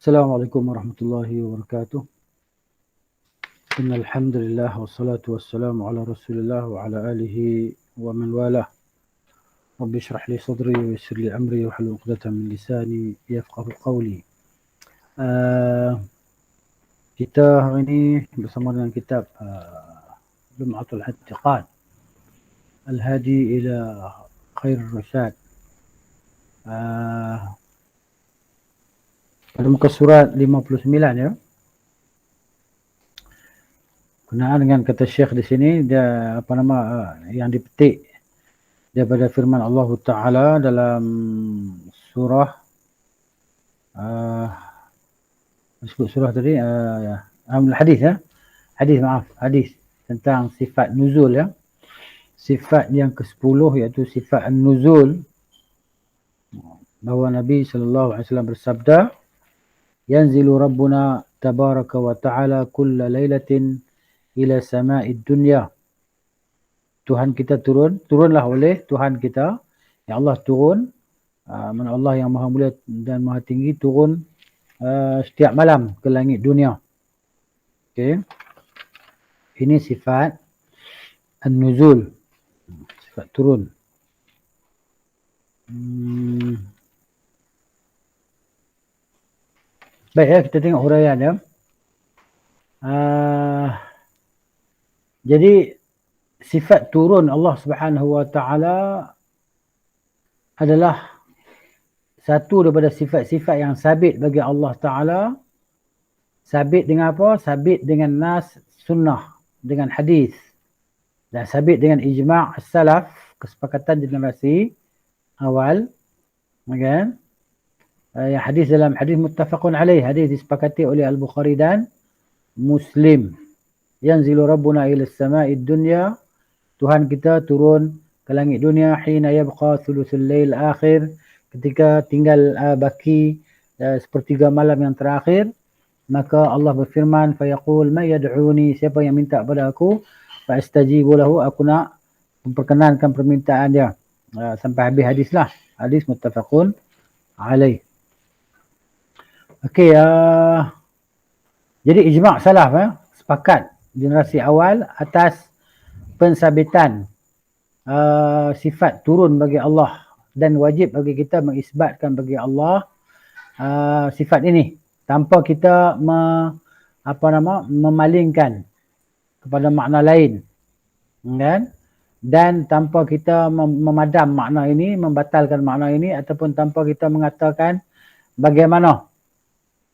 السلام عليكم ورحمة الله وبركاته. إن الحمد لله والصلاة والسلام على رسول الله وعلى آله ومن والاه. رب اشرح لي صدري ويسر لي أمري واحلل عقدة من لساني يفقه قولي. Kita hari ini bersama dengan kitab Lum'atul I'tiqad Al-Hadi ila Khair Rasyad. Pada muka surat 59 ya. Kenaan dengan kata Syekh di sini dia yang dipetik daripada firman Allah Taala dalam surah disebut surah tadi hadis ya. Hadis tentang sifat nuzul ya. Sifat yang ke-10 iaitu sifat an-nuzul, bahawa Nabi sallallahu alaihi wasallam bersabda, yanzilu rabbuna tabaraka wa ta'ala kulla lailatin ila sama'id dunya. Tuhan kita turunlah oleh Tuhan kita, ya Allah turun, mana Allah yang maha mulia dan maha tinggi turun setiap malam ke langit dunia. Okey. Ini sifat an-nuzul, sifat turun. Baik ya, kita tengok huraian ya. Jadi sifat turun Allah Subhanahu wa taala adalah satu daripada sifat-sifat yang sabit bagi Allah Taala. Sabit dengan apa? Sabit dengan nas, sunnah, dengan hadis, dan sabit dengan ijma' as-salaf, kesepakatan generasi awal. Okay? Yang hadis dalam hadis muttafaqun alaih, hadis disepakati oleh Al-Bukhari dan Muslim. Yanzilu rabbuna ila as-sama'id dunya, Tuhan kita turun ke langit dunia, hina yabqa thuluthul lail akhir, ketika tinggal baki sepertiga malam yang terakhir. Maka Allah berfirman, fayaqul ma yad'uni, siapa yang minta pada aku, fa astajibu lahu, aku nak memperkenankan permintaan dia. Sampai habis hadislah. Hadis muttafaqun alaih. Okey, jadi ijma' salaf sepakat generasi awal atas pensabitan sifat turun bagi Allah, dan wajib bagi kita mengisbatkan bagi Allah sifat ini tanpa kita memalingkan kepada makna lain, kan? Dan tanpa kita memadam makna ini, membatalkan makna ini, ataupun tanpa kita mengatakan bagaimana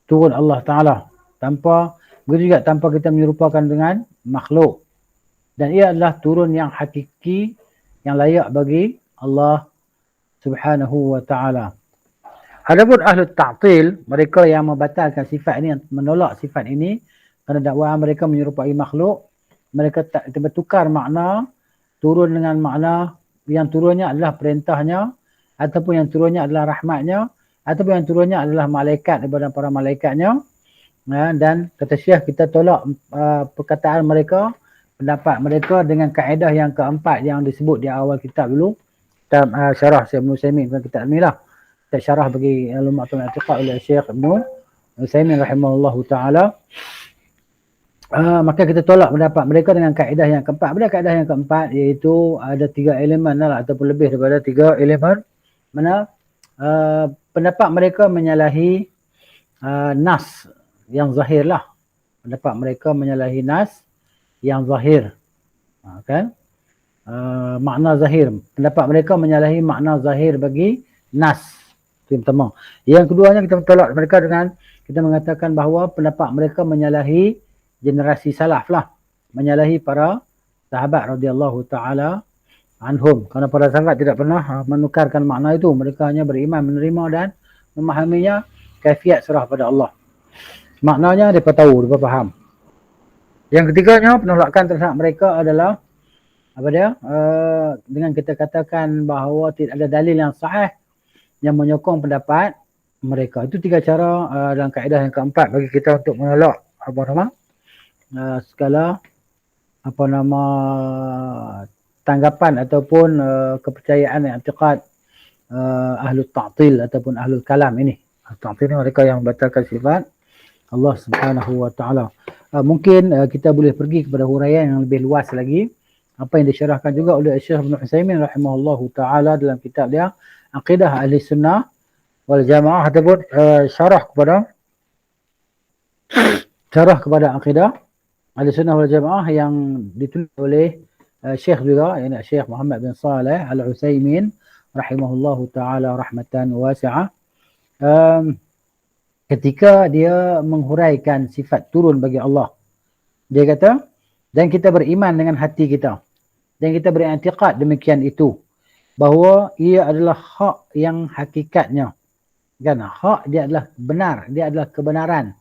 turun Allah Ta'ala, begitu juga tanpa kita menyerupakan dengan makhluk. Dan ia adalah turun yang hakiki, yang layak bagi Allah Subhanahu wa Ta'ala. Adapun ahli ta'til, mereka yang membatalkan sifat ini, yang menolak sifat ini kerana dakwaan mereka menyerupai makhluk, mereka tak bertukar makna turun dengan makna yang turunnya adalah perintahnya, ataupun yang turunnya adalah rahmatnya, ataupun yang turunnya adalah malaikat daripada para malaikatnya. Dan kata Syekh, kita tolak perkataan mereka, pendapat mereka dengan kaedah yang keempat yang disebut di awal kitab dulu, kitab syarah Syekh Ibn Utsaimin, bukan kitab ni lah, kitab syarah bagi Lum'atul I'tiqad oleh Syekh Ibn Utsaimin rahimahullahu ta'ala. Maka kita tolak pendapat mereka dengan kaedah yang keempat. Pada kaedah yang keempat, iaitu ada 3 elemen lah, ataupun lebih daripada 3 elemen, mana pendapat mereka menyalahi nas yang zahir lah. Pendapat mereka menyalahi nas yang zahir, kan? Makna zahir. Pendapat mereka menyalahi makna zahir bagi nas. Itu yang pertama. Yang keduanya, kita tolak mereka dengan kita mengatakan bahawa pendapat mereka menyalahi generasi salaf lah, menyalahi para sahabat radhiyallahu ta'ala anhum, kerana para sahabat tidak pernah menukarkan makna itu. Mereka hanya beriman, menerima dan memahaminya kaifiat serah pada Allah. Maknanya mereka tahu, mereka faham. Yang ketiganya, penolakan terhadap mereka adalah apa dia? Dengan kita katakan bahawa tidak ada dalil yang sahih yang menyokong pendapat mereka. Itu 3 cara dalam kaedah yang keempat bagi kita untuk menolak segala tanggapan ataupun kepercayaan i'tiqad ahlul ta'til ataupun ahlul kalam ini. Ta'til mereka yang membatalkan sifat Allah Subhanahu wa taala. Mungkin kita boleh pergi kepada huraian yang lebih luas lagi, apa yang disyarahkan juga oleh Syekh Ibn Utsaimin rahimahullahu taala dalam kitab dia Aqidah Ahli Sunnah wal Jamaah, ataupun syarah kepada Aqidah Ahli Sunnah wal Jamaah yang ditulis oleh Syekh juga, yakni Syekh Muhammad bin Saleh Al Utsaimin rahimahullahu taala rahmatan wasi'ah. Ketika dia menghuraikan sifat turun bagi Allah, dia kata, dan kita beriman dengan hati kita, dan kita beriktikad demikian itu, bahawa ia adalah hak yang hakikatnya, kan? Hak dia adalah benar, dia adalah kebenaran.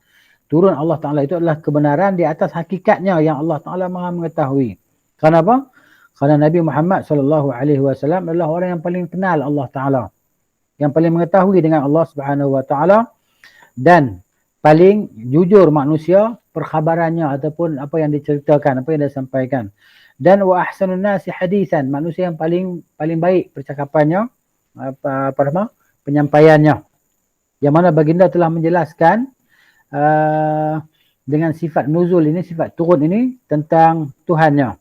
Turun Allah Ta'ala itu adalah kebenaran di atas hakikatnya yang Allah Ta'ala maha mengetahui. Kenapa? Kerana Nabi Muhammad SAW adalah orang yang paling kenal Allah Ta'ala, yang paling mengetahui dengan Allah Subhanahu Wa Ta'ala, dan paling jujur manusia perkhabarannya ataupun apa yang diceritakan, apa yang dia sampaikan. Dan wa ahsanun nasi hadisan, manusia yang paling baik percakapannya, penyampaiannya. Yang mana baginda telah menjelaskan dengan sifat nuzul ini, sifat turun ini tentang Tuhannya,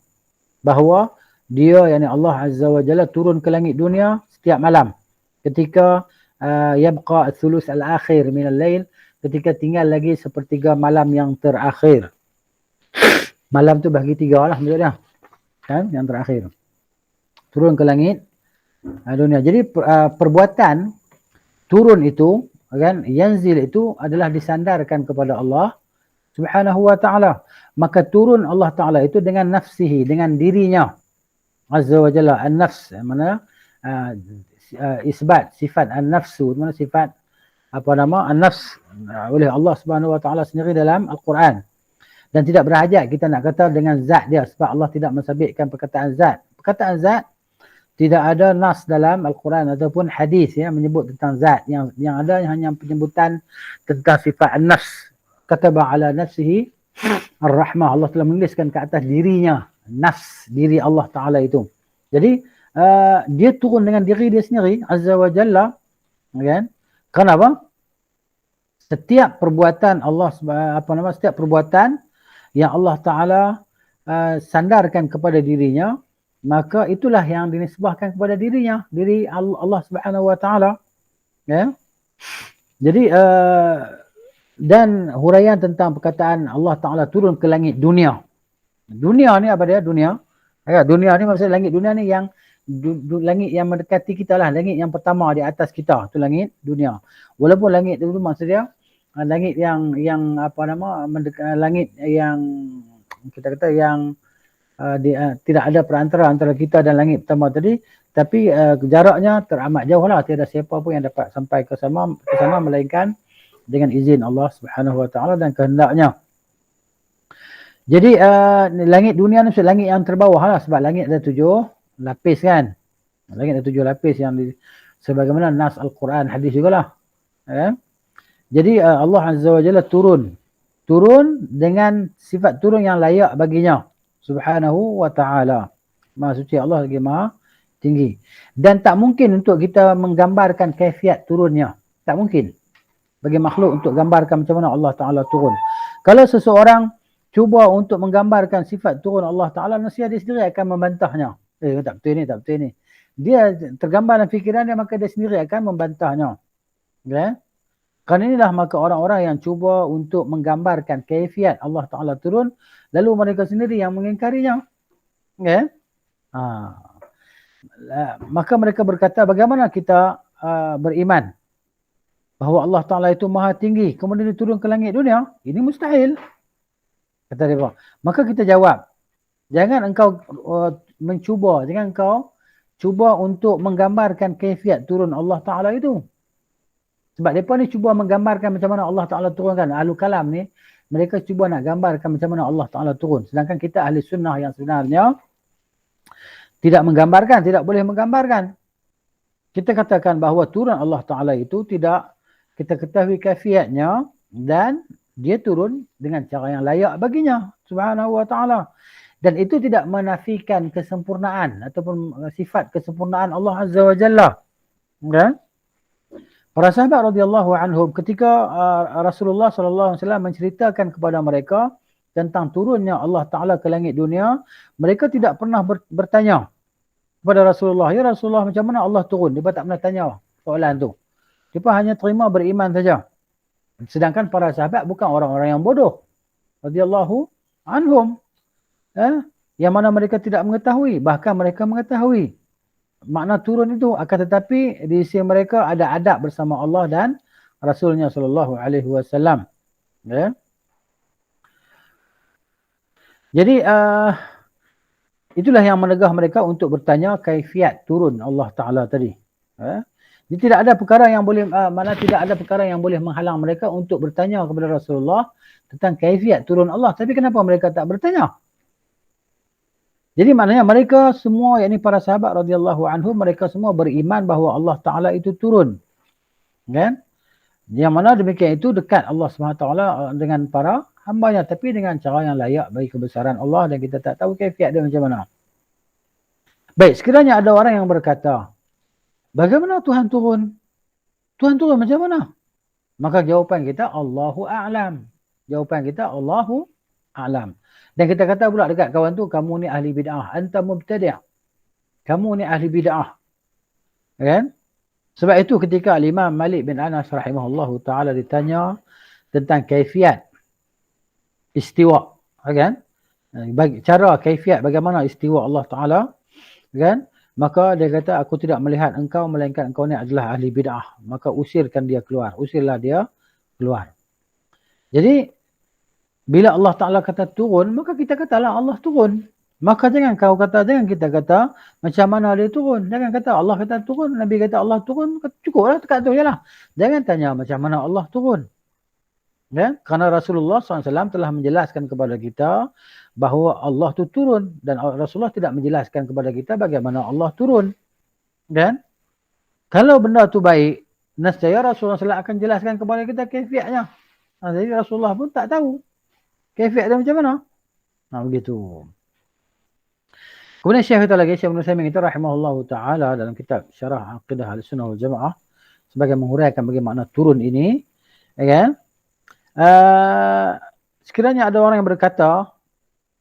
bahawa dia, yakni Allah Azza wa Jalla, turun ke langit dunia setiap malam ketika yabqa thuluth al-akhir min al-lail, ketika tinggal lagi sepertiga malam yang terakhir. Malam tu bagi tiga lah maksudnya, kan, yang terakhir. Turun ke langit dunia. Jadi perbuatan turun itu, kan, yanzil itu adalah disandarkan kepada Allah Subhanahu wa taala. Maka turun Allah Taala itu dengan nafsihi, dengan dirinya Azza wa Jalla. An-nafs, mana isbat sifat an-nafsu, mana sifat an-nafs oleh Allah Subhanahu wa taala sendiri dalam Al-Quran. Dan tidak berhajat kita nak kata dengan zat dia, sebab Allah tidak mensabitkan perkataan zat. Perkataan zat tidak ada nas dalam Al-Quran ataupun hadis yang menyebut tentang zat. Yang ada hanya penyebutan tentang sifat an-nafs. Kataba ala nafsihi ar-rahmah, Allah telah menuliskan ke atas dirinya, nafs, diri Allah Taala itu. Jadi dia turun dengan diri dia sendiri Azza wa Jalla, kan? Kenapa? Setiap perbuatan Allah, setiap perbuatan yang Allah Taala sandarkan kepada dirinya, maka itulah yang dinisbahkan kepada dirinya, diri Allah Subhanahu wa taala, ya. Jadi dan huraian tentang perkataan Allah Taala turun ke langit dunia. Dunia ni apa dia? Dunia. Ya, dunia ni maksud langit dunia ni yang langit yang mendekati kita lah, langit yang pertama di atas kita, tu langit dunia. Walaupun langit itu maksudnya langit yang langit yang kita kata yang tidak ada perantara antara kita dan langit pertama tadi, tapi jaraknya teramat jauh lah, tiada siapa pun yang dapat sampai ke sana melainkan dengan izin Allah Subhanahu wa taala dan kehendaknya. Jadi langit dunia ni langit yang terbawah lah, sebab langit ada 7 lapis, kan. Langit ada 7 lapis yang sebagaimana nas Al-Quran, hadis jugalah, ya. Jadi Allah Azza wa Jalla turun dengan sifat turun yang layak baginya Subhanahu wa ta'ala. Maha suci Allah lagi maha tinggi. Dan tak mungkin untuk kita menggambarkan kaifiat turunnya. Tak mungkin bagi makhluk untuk gambarkan macam mana Allah Ta'ala turun. Kalau seseorang cuba untuk menggambarkan sifat turun Allah Ta'ala, nasihat dia sendiri akan membantahnya. Tak betul ni. Dia tergambar dalam fikiran dia, maka dia sendiri akan membantahnya. Okay? Kerana inilah maka orang-orang yang cuba untuk menggambarkan kaifiat Allah Ta'ala turun, lalu mereka sendiri yang mengingkarinya. Okay? Maka mereka berkata, bagaimana kita beriman bahawa Allah Ta'ala itu maha tinggi, kemudian dia turun ke langit dunia? Ini mustahil, kata dia. Maka kita jawab, jangan engkau jangan engkau cuba untuk menggambarkan kaifiat turun Allah Ta'ala itu. Sebab mereka ni cuba menggambarkan macam mana Allah Ta'ala turunkan. Ahlul kalam ni, mereka cuba nak gambarkan macam mana Allah Ta'ala turun. Sedangkan kita ahli sunnah yang sebenarnya tidak menggambarkan, tidak boleh menggambarkan. Kita katakan bahawa turun Allah Ta'ala itu tidak kita ketahui kaifiatnya, dan dia turun dengan cara yang layak baginya Subhanahu wa ta'ala. Dan itu tidak menafikan kesempurnaan ataupun sifat kesempurnaan Allah Azza wa Jalla. Okay? Para sahabat radhiyallahu anhum ketika Rasulullah sallallahu alaihi wasallam menceritakan kepada mereka tentang turunnya Allah Taala ke langit dunia, mereka tidak pernah bertanya kepada Rasulullah, "Ya Rasulullah, macam mana Allah turun?" Dia tak pernah tanya soalan tu. Dia hanya terima beriman saja. Sedangkan para sahabat bukan orang-orang yang bodoh. Radhiyallahu anhum. Yang mana mereka tidak mengetahui. Bahkan mereka mengetahui makna turun itu. Akan tetapi di sisi mereka ada adab bersama Allah dan Rasulnya sallallahu alaihi wasallam. Ya. Jadi itulah yang menegah mereka untuk bertanya kaifiat turun Allah Taala tadi. Jadi tidak ada perkara yang boleh tidak ada perkara yang boleh menghalang mereka untuk bertanya kepada Rasulullah tentang kaifiat turun Allah. Tapi kenapa mereka tak bertanya? Jadi maknanya mereka semua, yakni para sahabat radhiyallahu anhum, mereka semua beriman bahawa Allah Taala itu turun. Kan? Yang mana demikian itu dekat Allah SWT dengan para hambanya, tapi dengan cara yang layak bagi kebesaran Allah, dan kita tak tahu kaifiat dia macam mana. Baik, sekiranya ada orang yang berkata, bagaimana Tuhan turun? Tuhan turun macam mana? Maka jawapan kita, Allahu a'lam. Jawapan kita, Allahu a'lam. Dan kita kata pula dekat kawan tu, kamu ni ahli bid'ah, anta mubtadi'. Kamu ni ahli bid'ah. Kan? Sebab itu ketika Imam Malik bin Anas rahimahullahu ta'ala ditanya tentang kaifiat istiwa, kan? Cara kaifiat bagaimana istiwa Allah Ta'ala, kan? Maka dia kata, aku tidak melihat engkau melainkan engkau ni adalah ahli bid'ah. Maka usirkan dia keluar. Usirlah dia keluar. Jadi, bila Allah Ta'ala kata turun, maka kita katalah Allah turun. Maka jangan kita kata macam mana dia turun. Jangan kata Allah kata turun, Nabi kata Allah turun, cukuplah dekat tu jelah. Jangan tanya macam mana Allah turun. Ya? Kerana Rasulullah SAW telah menjelaskan kepada kita bahawa Allah tu turun, dan Rasulullah tidak menjelaskan kepada kita bagaimana Allah turun. Dan kalau benda tu baik, nescaya Rasulullah SAW akan jelaskan kepada kita kaifiatnya. Jadi Rasulullah pun tak tahu kaifiat dia macam mana. Begitu. Kemudian Syekh kita lagi, Syekh Ibn Utsaimin kita rahimahullahu ta'ala dalam kitab Syarah Aqidah Ahlussunnah wal Jamaah sebagai menguraikan bagaimana turun ini, ya kan? Sekiranya ada orang yang berkata,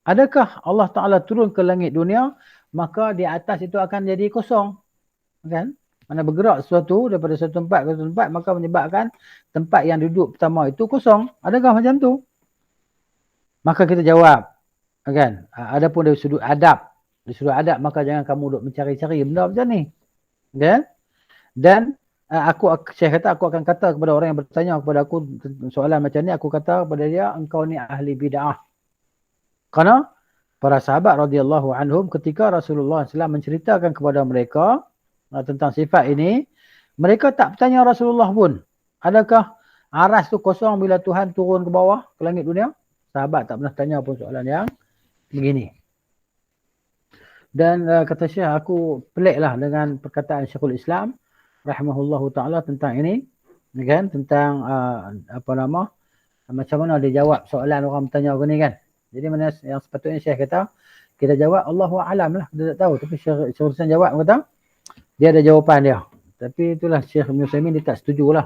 adakah Allah Ta'ala turun ke langit dunia, maka di atas itu akan jadi kosong, kan? Mana bergerak sesuatu daripada satu tempat ke satu tempat, maka menyebabkan tempat yang duduk pertama itu kosong. Adakah macam tu? Maka kita jawab, kan? Adapun dari sudut adab, maka jangan kamu duk mencari-cari benda macam ni. Kan? Dan saya kata, aku akan kata kepada orang yang bertanya kepada aku soalan macam ni, aku kata kepada dia, engkau ni ahli bid'ah. Kerana para sahabat radhiyallahu anhum ketika Rasulullah SAW menceritakan kepada mereka tentang sifat ini, mereka tak bertanya Rasulullah pun, adakah aras tu kosong bila Tuhan turun ke bawah, ke langit dunia? Sahabat tak pernah tanya pun soalan yang begini. Dan kata Syekh, aku peliklah dengan perkataan Syekhul Islam rahimahullahu ta'ala tentang ini, kan? Tentang macam mana dia jawab soalan orang bertanya aku ni, kan? Jadi mana yang sepatutnya Syekh kata, kita jawab Allahu a'lam lah, kita tak tahu. Tapi Syekhul Islam jawab, kata dia ada jawapan dia. Tapi itulah Syekh Ibn Utsaimin dia tak setujulah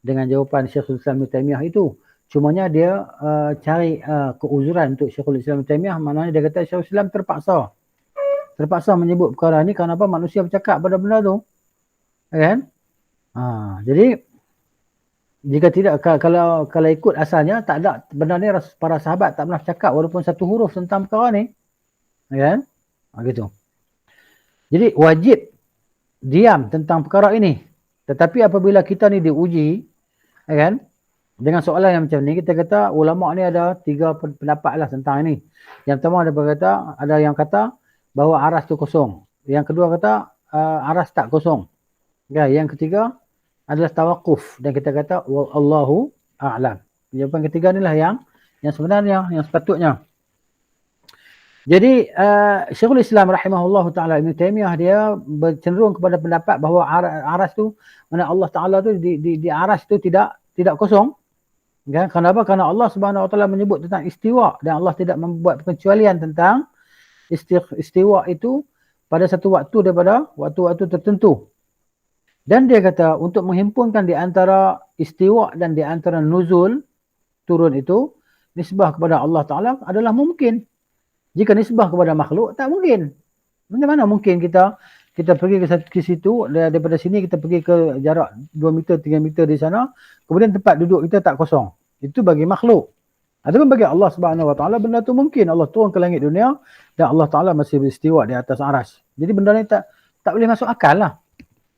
dengan jawapan Syekhul Islam Ibn Taimiyah itu. Cumanya dia cari keuzuran untuk Syekhul Islam Ibn Taimiyah. Maknanya dia kata Syekhul Islam terpaksa menyebut perkara ni kerana apa? Manusia bercakap pada benda tu, kan? Jadi jika tidak, kalau ikut asalnya, tak ada benda ni, para sahabat tak pernah cakap walaupun satu huruf tentang perkara ni, kan? Gitu. Jadi wajib diam tentang perkara ini. Tetapi apabila kita ni diuji, kan, dengan soalan yang macam ni, kita kata ulama ni ada 3 pendapat lah tentang ini. Yang pertama ada yang kata bahawa aras tu kosong. Yang kedua kata aras tak kosong. Ya, yang ketiga adalah tawakuf, dan kita kata Allahu a'lam. Jawapan ketiga inilah yang sebenarnya, yang sepatutnya. Jadi Syekhul Islam rahimahullahu ta'ala Ibn Taimiyah dia cenderung kepada pendapat bahawa aras tu, mana Allah Ta'ala tu di aras tu tidak kosong. Kan? Kenapa? Kerana Allah Subhanahu Wa Ta'ala menyebut tentang istiwa, dan Allah tidak membuat pengecualian tentang istiwa itu pada satu waktu daripada waktu-waktu tertentu. Dan dia kata untuk menghimpunkan di antara istiwa dan di antara nuzul, turun itu, nisbah kepada Allah Ta'ala adalah mungkin. Jika nisbah kepada makhluk, tak mungkin. Macam mana mungkin kita pergi ke situ, daripada sini kita pergi ke jarak 2 meter, 3 meter di sana, kemudian tempat duduk kita tak kosong. Itu bagi makhluk. Ataupun bagi Allah Subhanahu Wa Ta'ala, benda tu mungkin. Allah turun ke langit dunia dan Allah Ta'ala masih beristiwa di atas aras. Jadi benda ni tak boleh masuk akal lah.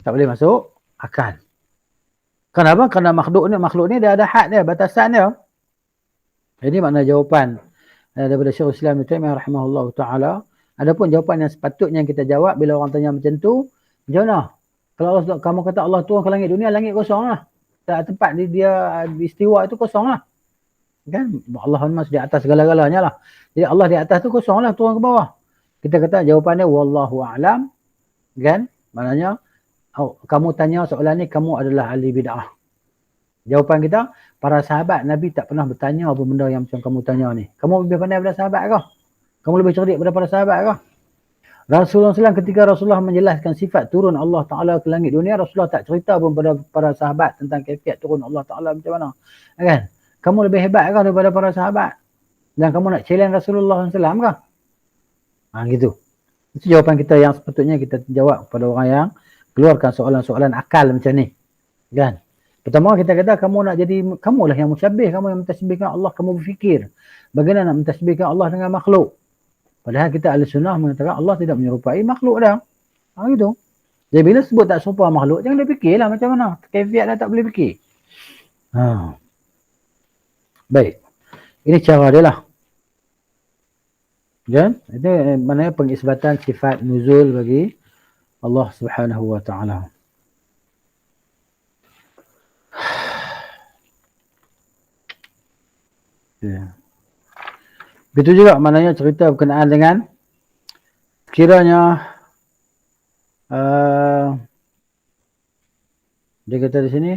Tak boleh masuk akal. Kenapa? Kerana makhluk ni dia ada had dia, batasan dia. Ini makna jawapan daripada Syekhul Islam Ibn Taimiyah rahimahullah ta'ala. Adapun jawapan yang sepatutnya kita jawab bila orang tanya macam tu, macam mana? Kalau Allah, kamu kata Allah turun ke langit dunia, langit kosong lah. Tempat dia istiwa itu kosong lah. Kan? Allah masih di atas segala-galanya lah. Jadi Allah di atas tu kosong lah, turun ke bawah. Kita kata jawapannya wallahu a'lam. Kan? Maknanya, kamu tanya soalan ni, kamu adalah ahli bid'ah. Jawapan kita, para sahabat Nabi tak pernah bertanya apa benda yang macam kamu tanya ni. Kamu lebih pandai daripada sahabat kah? Kamu lebih cerdik daripada para sahabat kah? Rasulullah SAW ketika Rasulullah menjelaskan sifat turun Allah Ta'ala ke langit dunia, Rasulullah tak cerita pun pada para sahabat tentang kaifiat turun Allah Ta'ala macam mana. Kan? Kamu lebih hebat kah daripada para sahabat? Dan kamu nak challenge Rasulullah SAW kah? Gitu. Itu jawapan kita yang sepatutnya kita jawab kepada orang yang keluarkan soalan-soalan akal macam ni. Kan? Pertama kita kata kamu nak jadi, kamulah yang musyabih, kamu yang mentasbihkan Allah, kamu berfikir. Bagaimana nak mentasbihkan Allah dengan makhluk? Padahal kita ahli sunnah mengatakan Allah tidak menyerupai makhluk dah. Gitu. Jadi bila sebut tak serupa makhluk, jangan dia fikirlah macam mana. Kaifiat dah tak boleh fikir. Baik. Ini cara dia lah. Kan? Itu maknanya pengisbatan sifat nuzul bagi Allah Subhanahu Wa Ta'ala. Ya. Begitu juga maknanya cerita berkenaan dengan kiranya dia kata di sini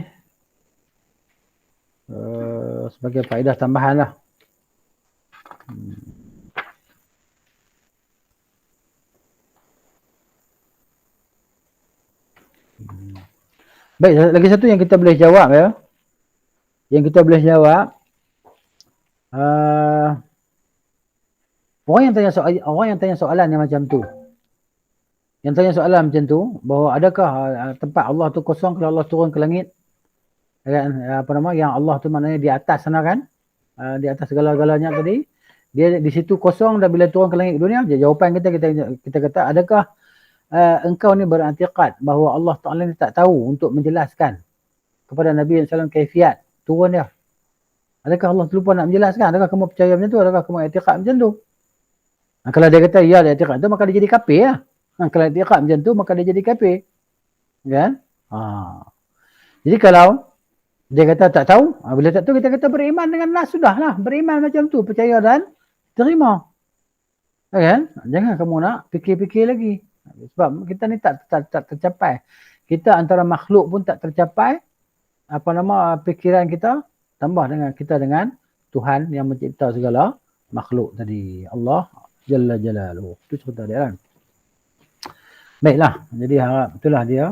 sebagai faedah tambahan lah. Baik, lagi satu yang kita boleh jawab ya. Yang kita boleh jawab orang yang tanya soalan yang macam tu. Yang tanya soalan macam tu, bahawa adakah tempat Allah tu kosong kalau Allah turun ke langit? Kan, yang Allah tu maknanya di atas sana kan? Di atas segala-galanya tadi. Dia di situ kosong dan bila turun ke langit dunia, jawapan kita kata, adakah engkau ni berantiqad bahawa Allah Ta'ala ni tak tahu untuk menjelaskan kepada Nabi SAW kaifiat turun dia? Adakah Allah terlupa nak menjelaskan? Adakah kamu percaya macam tu? Adakah kamu i'tiqad macam tu? Kalau dia kata ya dia i'tiqad tu, maka dia jadi kafir lah. Kalau i'tiqad macam tu, maka dia jadi kafir. Kan? Jadi kalau dia kata tak tahu, bila tak tahu kita kata beriman dengan nas, sudahlah. Beriman macam tu, percaya dan terima. Kan? Jangan kamu nak fikir-fikir lagi. Sebab kita ni tak tercapai. Kita antara makhluk pun tak tercapai fikiran kita, tambah dengan kita dengan Tuhan yang mencipta segala makhluk tadi. Allah Jalla Jalaluhu. Itu cerita dia kan. Baiklah. Jadi harap itulah dia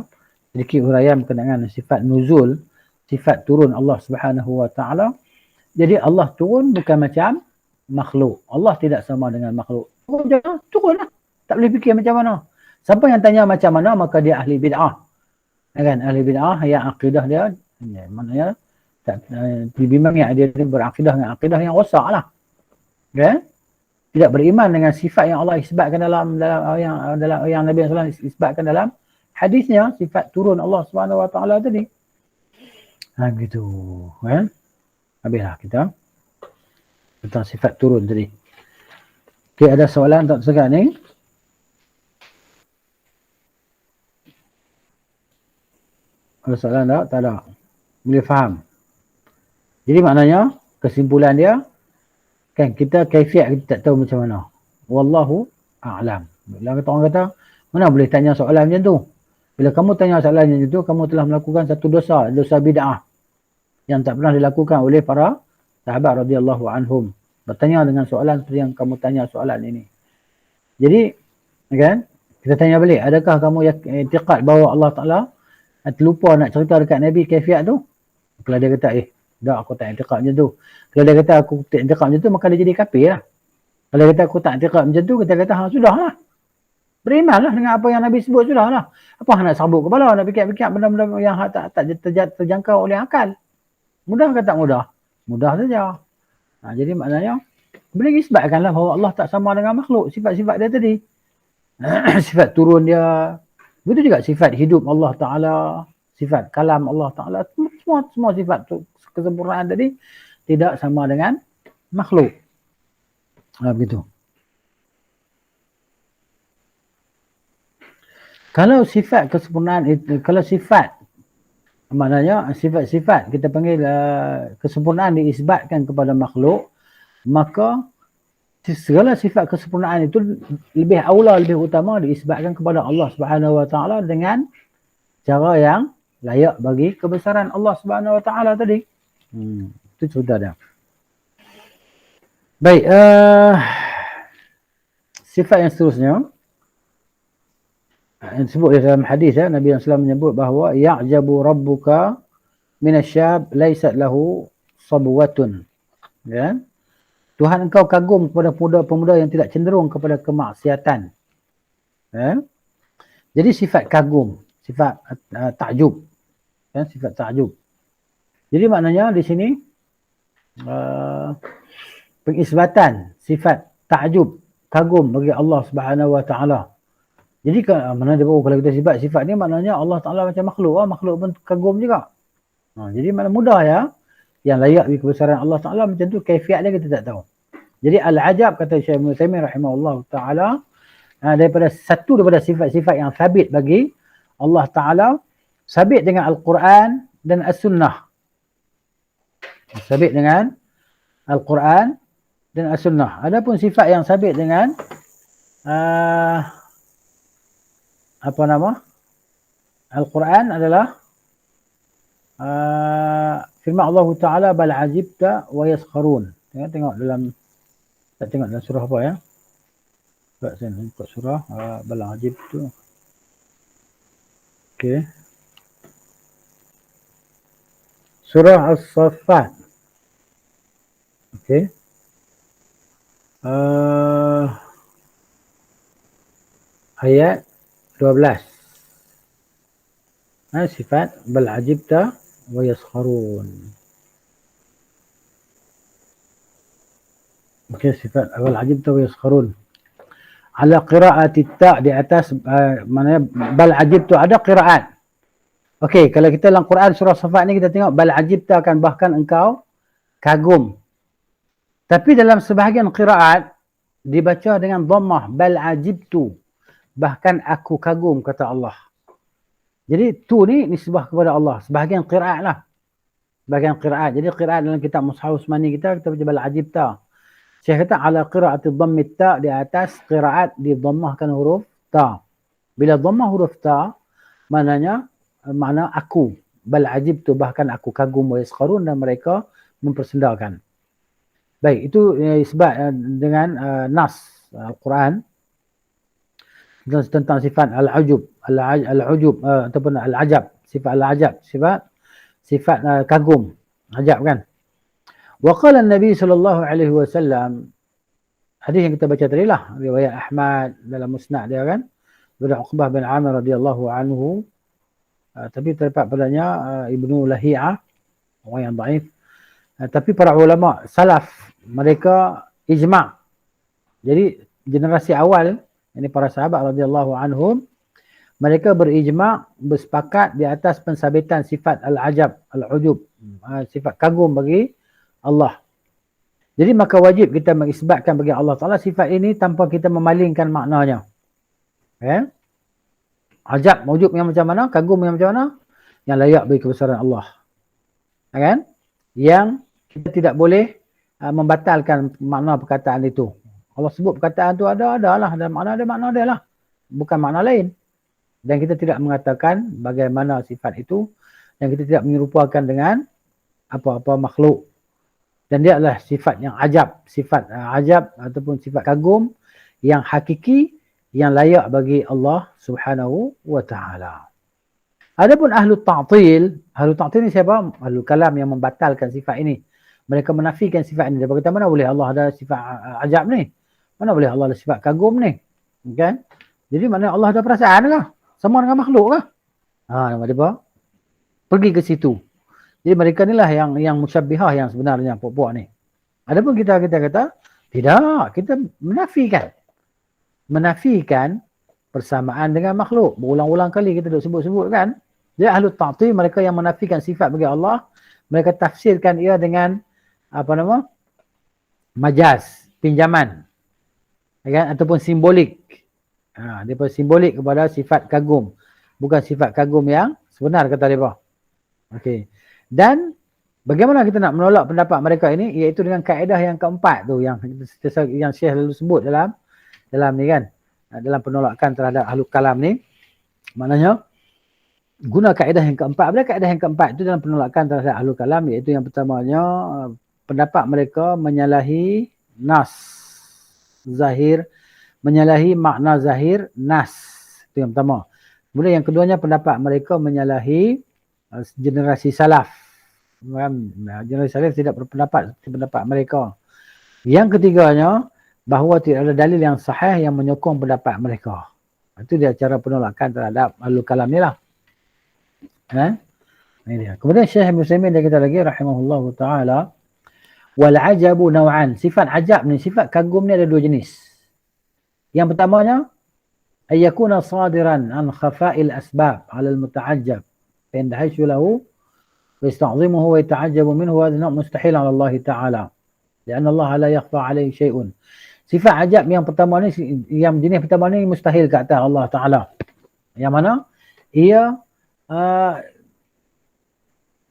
sedikit huraian berkenaan dengan sifat nuzul, sifat turun Allah Subhanahu Wa Ta'ala. Jadi Allah turun bukan macam makhluk. Allah tidak sama dengan makhluk. Turun lah. Tak boleh fikir macam mana. Siapa yang tanya macam mana, maka dia ahli bid'ah. Kan? Ahli bid'ah yang akidah dia, maknanya bimbang yang dia berakidah dengan akidah yang rosak lah. Okay? Tidak beriman dengan sifat yang Allah isbatkan dalam yang Nabi SAW isbatkan dalam hadisnya, sifat turun Allah Subhanahu Wa Ta'ala tadi. Gitu. Kan? Habislah kita tentang sifat turun tadi. Okay, ada soalan tak sekarang ni? Ada soalan tak? Tak ada. Boleh faham? Jadi maknanya kesimpulan dia kan kita kaifiat kita tak tahu macam mana. Wallahu a'lam. Bila orang kata mana boleh tanya soalan macam tu? Bila kamu tanya soalan macam tu, kamu telah melakukan satu dosa bid'ah yang tak pernah dilakukan oleh para sahabat radhiyallahu anhum. Bertanya dengan soalan seperti yang kamu tanya soalan ini. Jadi kan kita tanya balik, adakah kamu i'tiqad bahawa Allah Ta'ala terlupa nak cerita dekat Nabi kaifiat tu. Kalau dia kata dah aku tak i'tiqad macam tu. Kalau dia kata aku tak i'tiqad macam tu, maka dia jadi kafir lah. Kalau dia kata aku tak i'tiqad macam tu, kita kata sudahlah. Berimanlah dengan apa yang Nabi sebut, sudahlah. Apa nak sabuk kepala, nak fikir-fikir benda-benda yang tak terjangkau oleh akal. Mudah ke tak mudah? Mudah saja. Jadi maknanya boleh disebabkanlah bahawa Allah tak sama dengan makhluk, sifat-sifat dia tadi. Sifat turun dia, begitu juga sifat hidup Allah Ta'ala, sifat kalam Allah Ta'ala, semua sifat kesempurnaan tadi tidak sama dengan makhluk. Begitu. Kalau sifat kesempurnaan itu, kalau sifat, maknanya sifat-sifat kita panggil kesempurnaan diisbatkan kepada makhluk, maka segala sifat kesempurnaan itu lebih aula, lebih utama diisbatkan kepada Allah Subhanahu Wa Taala dengan cara yang layak bagi kebesaran Allah Subhanahu Wa Taala tadi. Itu cerita dia. Baik, sifat yang seterusnya yang disebut dalam hadis, Nabi SAW menyebut bahawa ya'jabu rabbuka minasyab laysat lahu sabwatun. Ya. Tuhan engkau kagum kepada pemuda yang tidak cenderung kepada kemaksiatan. Ya. Jadi sifat kagum, sifat takjub. Ya, sifat takjub. Jadi maknanya di sini pengisbatan sifat takjub, kagum bagi Allah Subhanahu Wa Taala. Jadi mana dia kalau kita sifat ni maknanya Allah Taala macam makhluk, makhluk pun kagum juga. Jadi mana mudah ya, yang layak bagi kebesaran Allah Taala macam tu, kaifiat dia kita tak tahu. Jadi al-ajab kata Syekh Ibn Taimiyah rahimahullah taala, daripada sifat-sifat yang sabit bagi Allah Taala, sabit dengan Al-Quran dan As-Sunnah. Sabit dengan Al-Quran dan As-Sunnah. Adapun sifat yang sabit dengan Al-Quran adalah firman Allah Ta'ala bal ajibta wa yaskharun. Tengok dalam, tak tengok dalam surah apa ya? Tak tengok surah bal ajibtu. Okey. Surah As-Saffat. Okey. Ayat 12. Sifat bal ajibta wa yaskharun. Okey, sifat bal ajibta wa yaskharun. Ala qiraati ta di atas, mana bal ajibtu ada qiraat. Okey, kalau kita dalam Quran surah Saffat ni kita tengok bal ajibta kan, bahkan engkau kagum. Tapi dalam sebahagian qiraat dibaca dengan dhammah bal ajibtu. Bahkan aku kagum, kata Allah. Jadi tu ni nisbah kepada Allah. Sebahagian qiraat lah. Sebahagian qiraat. Jadi qiraat dalam kitab Mushaf Usmani kita baca bal ajibta. Syekh kata ala qiraati dhammit ta, di atas qiraat didhammahkan huruf ta. Bila dhammah huruf ta, maknanya makna aku. Bal ajibtu, bahkan aku kagum, wa yaskharun, dan mereka mempersendakan. Baik, itu isbat dengan nas Al-Quran tentang sifat al-ujub, ataupun al-ajab, sifat al-ajab, sifat kagum, ajab kan. Wa qala an-nabi sallallahu alaihi wasallam, hadis yang kita baca tadi lah, riwayat Ahmad dalam musnad dia kan, dari Uqbah bin Amir radhiyallahu anhu, tapi terdapat padanya Ibnu Lahiyah, orang yang dhaif. Tapi para ulama salaf mereka ijma'. Jadi generasi awal, ini para sahabat radhiyallahu anhum, mereka berijma', bersepakat di atas pensabitan sifat al-ajab, al-ujub, sifat kagum bagi Allah. Jadi maka wajib kita mengisbatkan bagi Allah Ta'ala sifat ini tanpa kita memalingkan maknanya. Ajab, ujub yang macam mana, kagum yang macam mana, yang layak bagi kebesaran Allah. Kan? Yang kita tidak boleh membatalkan makna perkataan itu. Allah sebut perkataan tu adalah, dan makna dia lah. Bukan makna lain. Dan kita tidak mengatakan bagaimana sifat itu, dan kita tidak menyerupakan dengan apa-apa makhluk. Dan dia adalah sifat yang ajab, sifat ajab ataupun sifat kagum yang hakiki, yang layak bagi Allah Subhanahu wa Ta'ala. Adapun ahlu ta'til ni siapa? Ahlu kalam yang membatalkan sifat ini. Mereka menafikan sifat ini. Dia berkata, mana boleh Allah ada sifat ajab ni? Mana boleh Allah ada sifat kagum ni? Kan? Jadi mana Allah ada perasaan kah? Sama dengan makhluk kah? Nampak dia apa? Pergi ke situ. Jadi mereka inilah yang musyabbihah yang sebenarnya puak-puak ni. Adapun kita kata, tidak, kita menafikan persamaan dengan makhluk. Berulang-ulang kali kita duk sebut-sebut kan. Jadi ahlu ta'til mereka yang menafikan sifat bagi Allah, mereka tafsirkan ia dengan majaz, pinjaman. Kan? Ataupun simbolik. Dia simbolik kepada sifat kagum. Bukan sifat kagum yang sebenar kata mereka. Okey. Dan bagaimana kita nak menolak pendapat mereka ini, iaitu dengan kaedah yang keempat tu yang Syekh lalu sebut dalam ni kan, dalam penolakan terhadap ahlu kalam ni. Maknanya guna kaedah yang keempat. Apa kaedah yang keempat itu dalam penolakan terhadap ahlu kalam, iaitu yang pertamanya pendapat mereka menyalahi nas zahir, menyalahi makna zahir nas. Itu yang pertama. Kemudian yang keduanya pendapat mereka menyalahi generasi salaf. Generasi salaf tidak berpendapat seperti pendapat mereka. Yang ketiganya, bahawa tidak ada dalil yang sahih yang menyokong pendapat mereka. Itu dia cara penolakan terhadap ahlul kalam ni lah. Ini dia. Kemudian Syekh Ibn Utsaimin dia kata lagi rahimahullahu taala, wal ajabu naw'an. Sifat ajab ni, sifat kagum ni ada dua jenis. Yang pertamanya, ayyakuna sadiran an khafa'il asbab 'ala al-muta'ajjab. فيندهش له ويستعظمه ويتعجب منه وهذا مستحيل على الله تعالى لأن الله لا يخفى عليه شيء. Sifat ajab yang pertama ni, yang jenis pertama ni mustahil ke atas Allah Ta'ala. Yang mana? Ia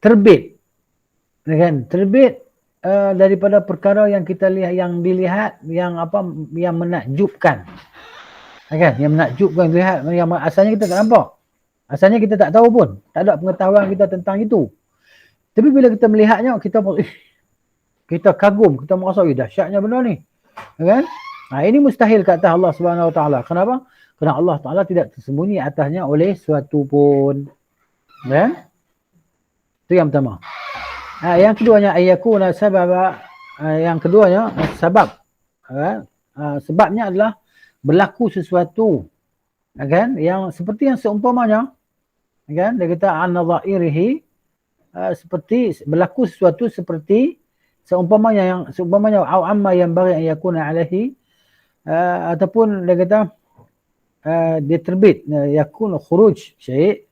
terbit. Kan? Terbit daripada perkara yang kita lihat, yang dilihat, yang menakjubkan. Kan? Yang menakjubkan, lihat, yang asalnya kita tak nampak. Asalnya kita tak tahu pun. Tak ada pengetahuan kita tentang itu. Tapi bila kita melihatnya, kita kagum. Kita merasa, dahsyatnya benda ni. Kan? Ini mustahil ke atas Allah Subhanahu Wa Taala. Kenapa? Kerana Allah Ta'ala tidak tersembunyi atasnya oleh suatu pun. Kan? Itu yang pertama. Yang keduanya, ayyakuna sababa. Yang keduanya, sebab. Sebabnya adalah berlaku sesuatu. Kan? Yang seperti yang seumpamanya, kan? Dia kata an-nadha'irihi, seperti berlaku sesuatu seperti seumpamanya au amma yang bagi an yakuna alaihi, ataupun dia kata dia terbit, yakun khuruj syai',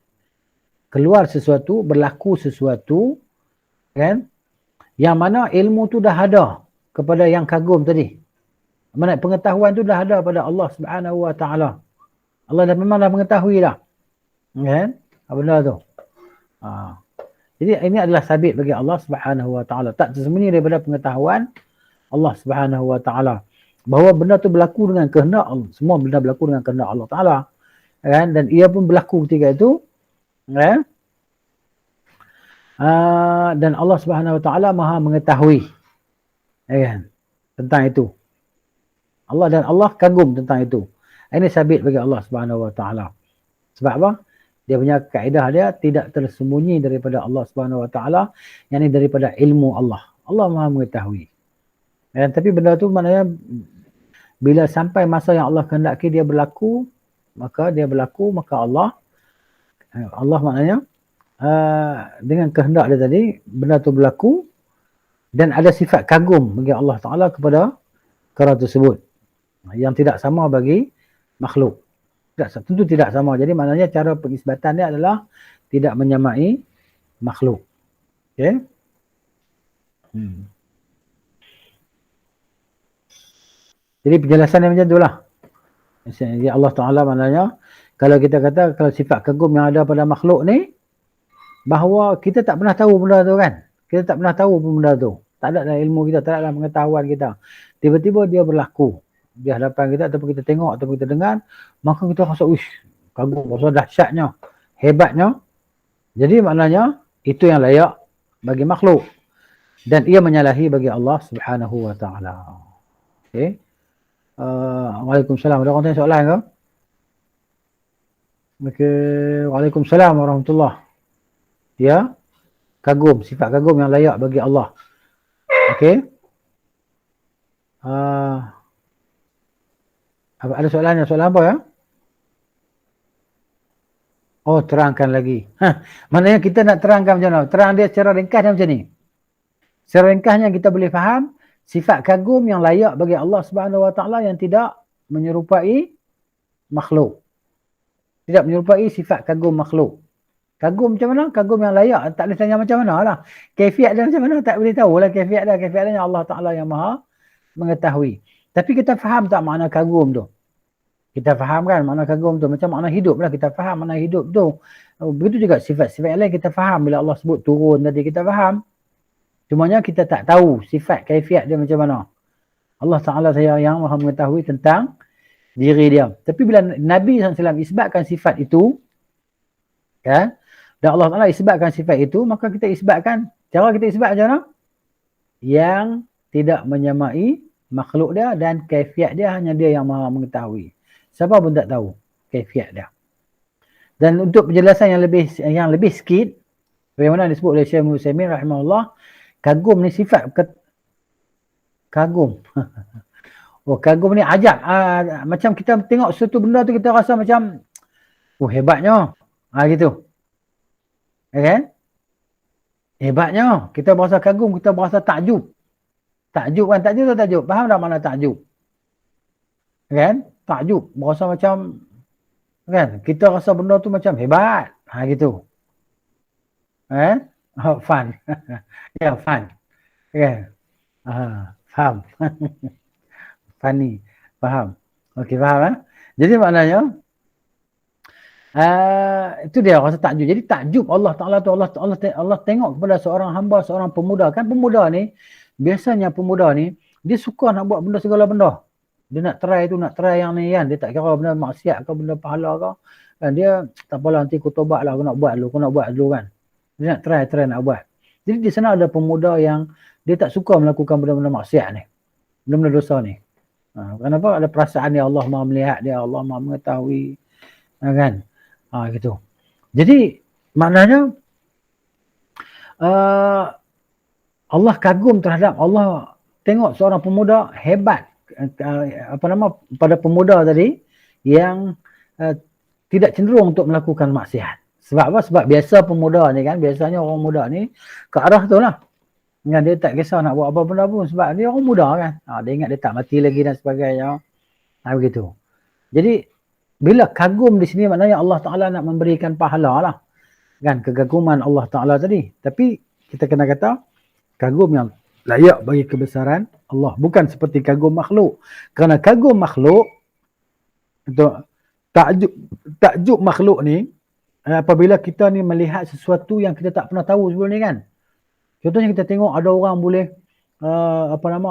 keluar sesuatu, berlaku sesuatu, kan? Yang mana ilmu tu dah ada kepada yang kagum tadi. Mana pengetahuan tu dah ada pada Allah Subhanahu Wa Taala. Allah dah memang dah mengetahui dah. Kan? Apa benda tu? Jadi ini adalah sabit bagi Allah Subhanahu Wa Taala. Tak tersembunyi daripada pengetahuan Allah Subhanahu Wa Taala. Bahawa benda tu berlaku dengan kehendak Allah. Semua benda berlaku dengan kehendak Allah Taala. Kan? Dan ia pun berlaku ketika itu. Kan? Dan Allah Subhanahu Wa Taala Maha mengetahui. Kan? Tentang itu. Allah kagum tentang itu. Ini sabit bagi Allah Subhanahu Wa Taala. Sebab apa? Dia punya kaedah dia tidak tersembunyi daripada Allah Subhanahu Wa Taala, yakni daripada ilmu Allah. Allah Maha mengetahui. Tapi benda tu maknanya bila sampai masa yang Allah kehendaki dia berlaku, maka Allah maknanya dengan kehendak dia tadi benda tu berlaku dan ada sifat kagum bagi Allah Taala kepada perkara tersebut. Yang tidak sama bagi makhluk. Tentu tidak sama. Jadi maknanya cara pengisbatan dia adalah tidak menyamai makhluk. Okey. Jadi penjelasan yang macam itulah. Jadi Allah Ta'ala maknanya, kalau kita kata, kalau sifat kagum yang ada pada makhluk ni, bahawa kita tak pernah tahu benda tu kan. Kita tak pernah tahu pun benda tu. Tak ada dalam ilmu kita, tak ada dalam pengetahuan kita. Tiba-tiba dia berlaku di hadapan kita, ataupun kita tengok, ataupun kita dengar, maka kita rasa, kagum, rasa dahsyatnya, hebatnya. Jadi maknanya, itu yang layak bagi makhluk. Dan ia menyalahi bagi Allah Subhanahu Wa Ta'ala. Okay. Waalaikumsalam. Ada orang tanya soalan ke? Okay. Waalaikumsalam warahmatullahi. Ya, kagum, sifat kagum yang layak bagi Allah. Okey. Ada soalannya? Soalan apa ya? Oh, terangkan lagi. Maknanya kita nak terangkan macam mana? Terang dia secara ringkas macam ni. Secara ringkasnya kita boleh faham sifat kagum yang layak bagi Allah Subhanahu Wa Taala yang tidak menyerupai makhluk. Tidak menyerupai sifat kagum makhluk. Kagum macam mana? Kagum yang layak. Tak boleh tanya macam mana lah. Kaifiat dia macam mana? Tak boleh tahu lah kaifiat dia. Kaifiat dia Allah Ta'ala yang maha mengetahui. Tapi kita faham tak makna kagum tu? Kita faham kan makna kagum tu. Macam makna hidup lah. Kita faham makna hidup tu. Begitu juga sifat-sifat yang lain kita faham. Bila Allah sebut turun tadi kita faham. Cumanya kita tak tahu sifat kaifiat dia macam mana. Allah Ta'ala saya yang maha mengetahui tentang diri dia. Tapi bila Nabi SAW isbatkan sifat itu, kan? Dan Allah Ta'ala isbatkan sifat itu, maka kita isbatkan, cara kita isbat macam mana? Yang tidak menyamai makhluk dia dan kaifiat dia hanya dia yang maha mengetahui. Siapa pun tak tahu kaifiat dia. Dan untuk penjelasan yang lebih sikit, bagaimana disebut oleh Syekh Utsaimin rahimahullah, kagum ni sifat kagum. Oh, kagum ni ajab. Macam kita tengok sesuatu benda tu kita rasa macam hebatnya. Gitu. Kan? Hebatnya. Kita berasa kagum, kita berasa takjub. Takjub kan? Takjub atau takjub? Faham tak makna takjub? Kan? Takjub. Berasa macam, kan? Kita rasa benda tu macam hebat. Gitu. Fun. Ya, fun. Kan? Faham. Funny. Faham. Okey, faham. Jadi maknanya, itu dia rasa takjub. Jadi takjub Allah Ta'ala tu Allah tengok kepada seorang hamba, seorang pemuda. Kan pemuda ni, biasanya pemuda ni, dia suka nak buat benda segala benda. Dia nak try yang ni kan. Dia tak kira benda maksiat ke, benda pahala ke. Kan dia, tak apalah nanti aku tobat lah, aku nak buat dulu kan. Dia nak try nak buat. Jadi di sana ada pemuda yang dia tak suka melakukan benda-benda maksiat ni. Benda-benda dosa ni. Kenapa? Ada perasaan dia, Allah maha melihat dia, Allah maha mengetahui. Kan? Gitu. Jadi maknanya Allah kagum terhadap, Allah tengok seorang pemuda hebat pada pemuda tadi yang tidak cenderung untuk melakukan maksiat. Sebab apa? Sebab biasa pemuda ni kan, biasanya orang muda ni ke arah tu lah. Dia tak kisah nak buat apa benda pun sebab dia orang muda kan. Dia ingat dia tak mati lagi dan sebagainya. Begitu. Jadi bila kagum di sini maknanya Allah Ta'ala nak memberikan pahala lah. Kan, kegaguman Allah Ta'ala tadi. Tapi kita kena kata kagum yang layak bagi kebesaran Allah. Bukan seperti kagum makhluk. Kerana kagum makhluk, takjub makhluk ni, apabila kita ni melihat sesuatu yang kita tak pernah tahu sebelum ni kan. Contohnya kita tengok ada orang boleh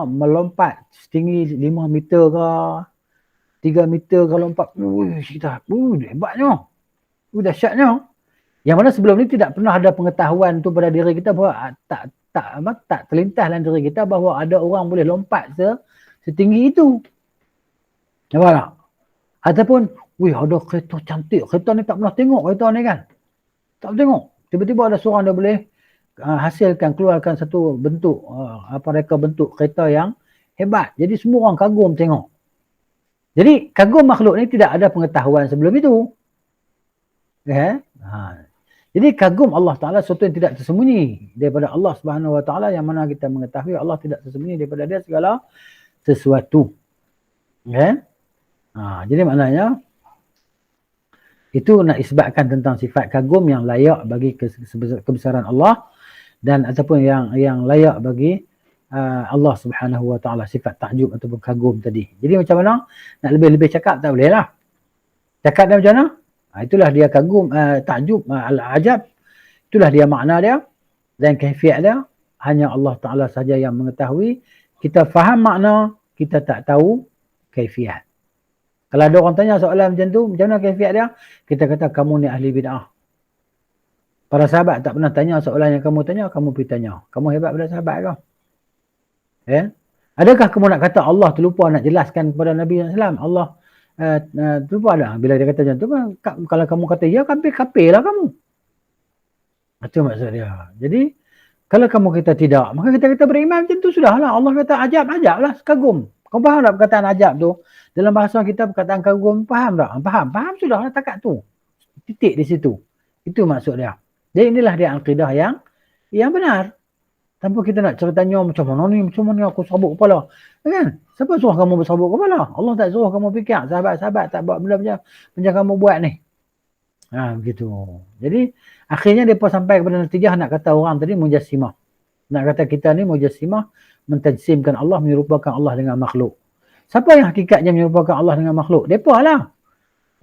melompat setinggi 5 meter ke 3 meter kalau lompat. Hebatnya. Dahsyatnya. Yang mana sebelum ni tidak pernah ada pengetahuan tu pada diri kita bahawa tak terlintas dalam diri kita bahawa ada orang boleh lompat setinggi itu. Nampak tak? Ataupun, ada kereta cantik. Kereta ni tak pernah tengok kereta ni kan. Tak pernah tengok. Tiba-tiba ada seorang dia boleh keluarkan satu bentuk, reka bentuk kereta yang hebat. Jadi semua orang kagum tengok. Jadi kagum makhluk ni tidak ada pengetahuan sebelum itu. Jadi kagum Allah Ta'ala sesuatu yang tidak tersembunyi daripada Allah Subhanahu Wa Ta'ala, yang mana kita mengetahui Allah tidak tersembunyi daripada dia segala sesuatu. Jadi maknanya itu nak isbatkan tentang sifat kagum yang layak bagi kebesaran Allah, dan ataupun yang layak bagi Allah Subhanahu Wa Ta'ala, sifat takjub ataupun kagum tadi. Jadi macam mana nak lebih-lebih cakap tak boleh lah. Cakap dia macam mana? Itulah dia kagum, takjub, al-ajab. Itulah dia makna dia dan kaifiat dia hanya Allah Ta'ala saja yang mengetahui. Kita faham makna, kita tak tahu kaifiat. Kalau ada orang tanya soalan macam tu, macam mana kaifiat dia? Kita kata kamu ni ahli bid'ah. Para sahabat tak pernah tanya soalan yang kamu tanya, kamu pergi tanya. Kamu hebat pada sahabat kau. Adakah kamu nak kata Allah terlupa nak jelaskan kepada Nabi SAW? Allah Tu pun ada. Bila dia kata macam tu, kalau kamu kata ya, kafir lah kamu. Itu maksud dia. Jadi, kalau kamu kita tidak, maka kita beriman macam tu sudahlah. Allah kata ajab lah, kagum. Kau faham tak perkataan ajab tu? Dalam bahasa kita perkataan kagum, faham tak? Faham sudahlah takat tu. Titik di situ. Itu maksud dia. Jadi inilah dia akidah yang benar. Tanpa kita nak ceritanya macam mana aku sabuk kepala. Kan? Siapa suruh kamu bersabuk kepala? Allah tak suruh kamu fikir. Sahabat-sahabat tak buat benda macam kamu buat ni. Begitu. Jadi akhirnya mereka sampai kepada natijah nak kata orang tadi mujassimah. Nak kata kita ni mujassimah, mentajsimkan Allah, menyerupakan Allah dengan makhluk. Siapa yang hakikatnya menyerupakan Allah dengan makhluk? Mereka lah.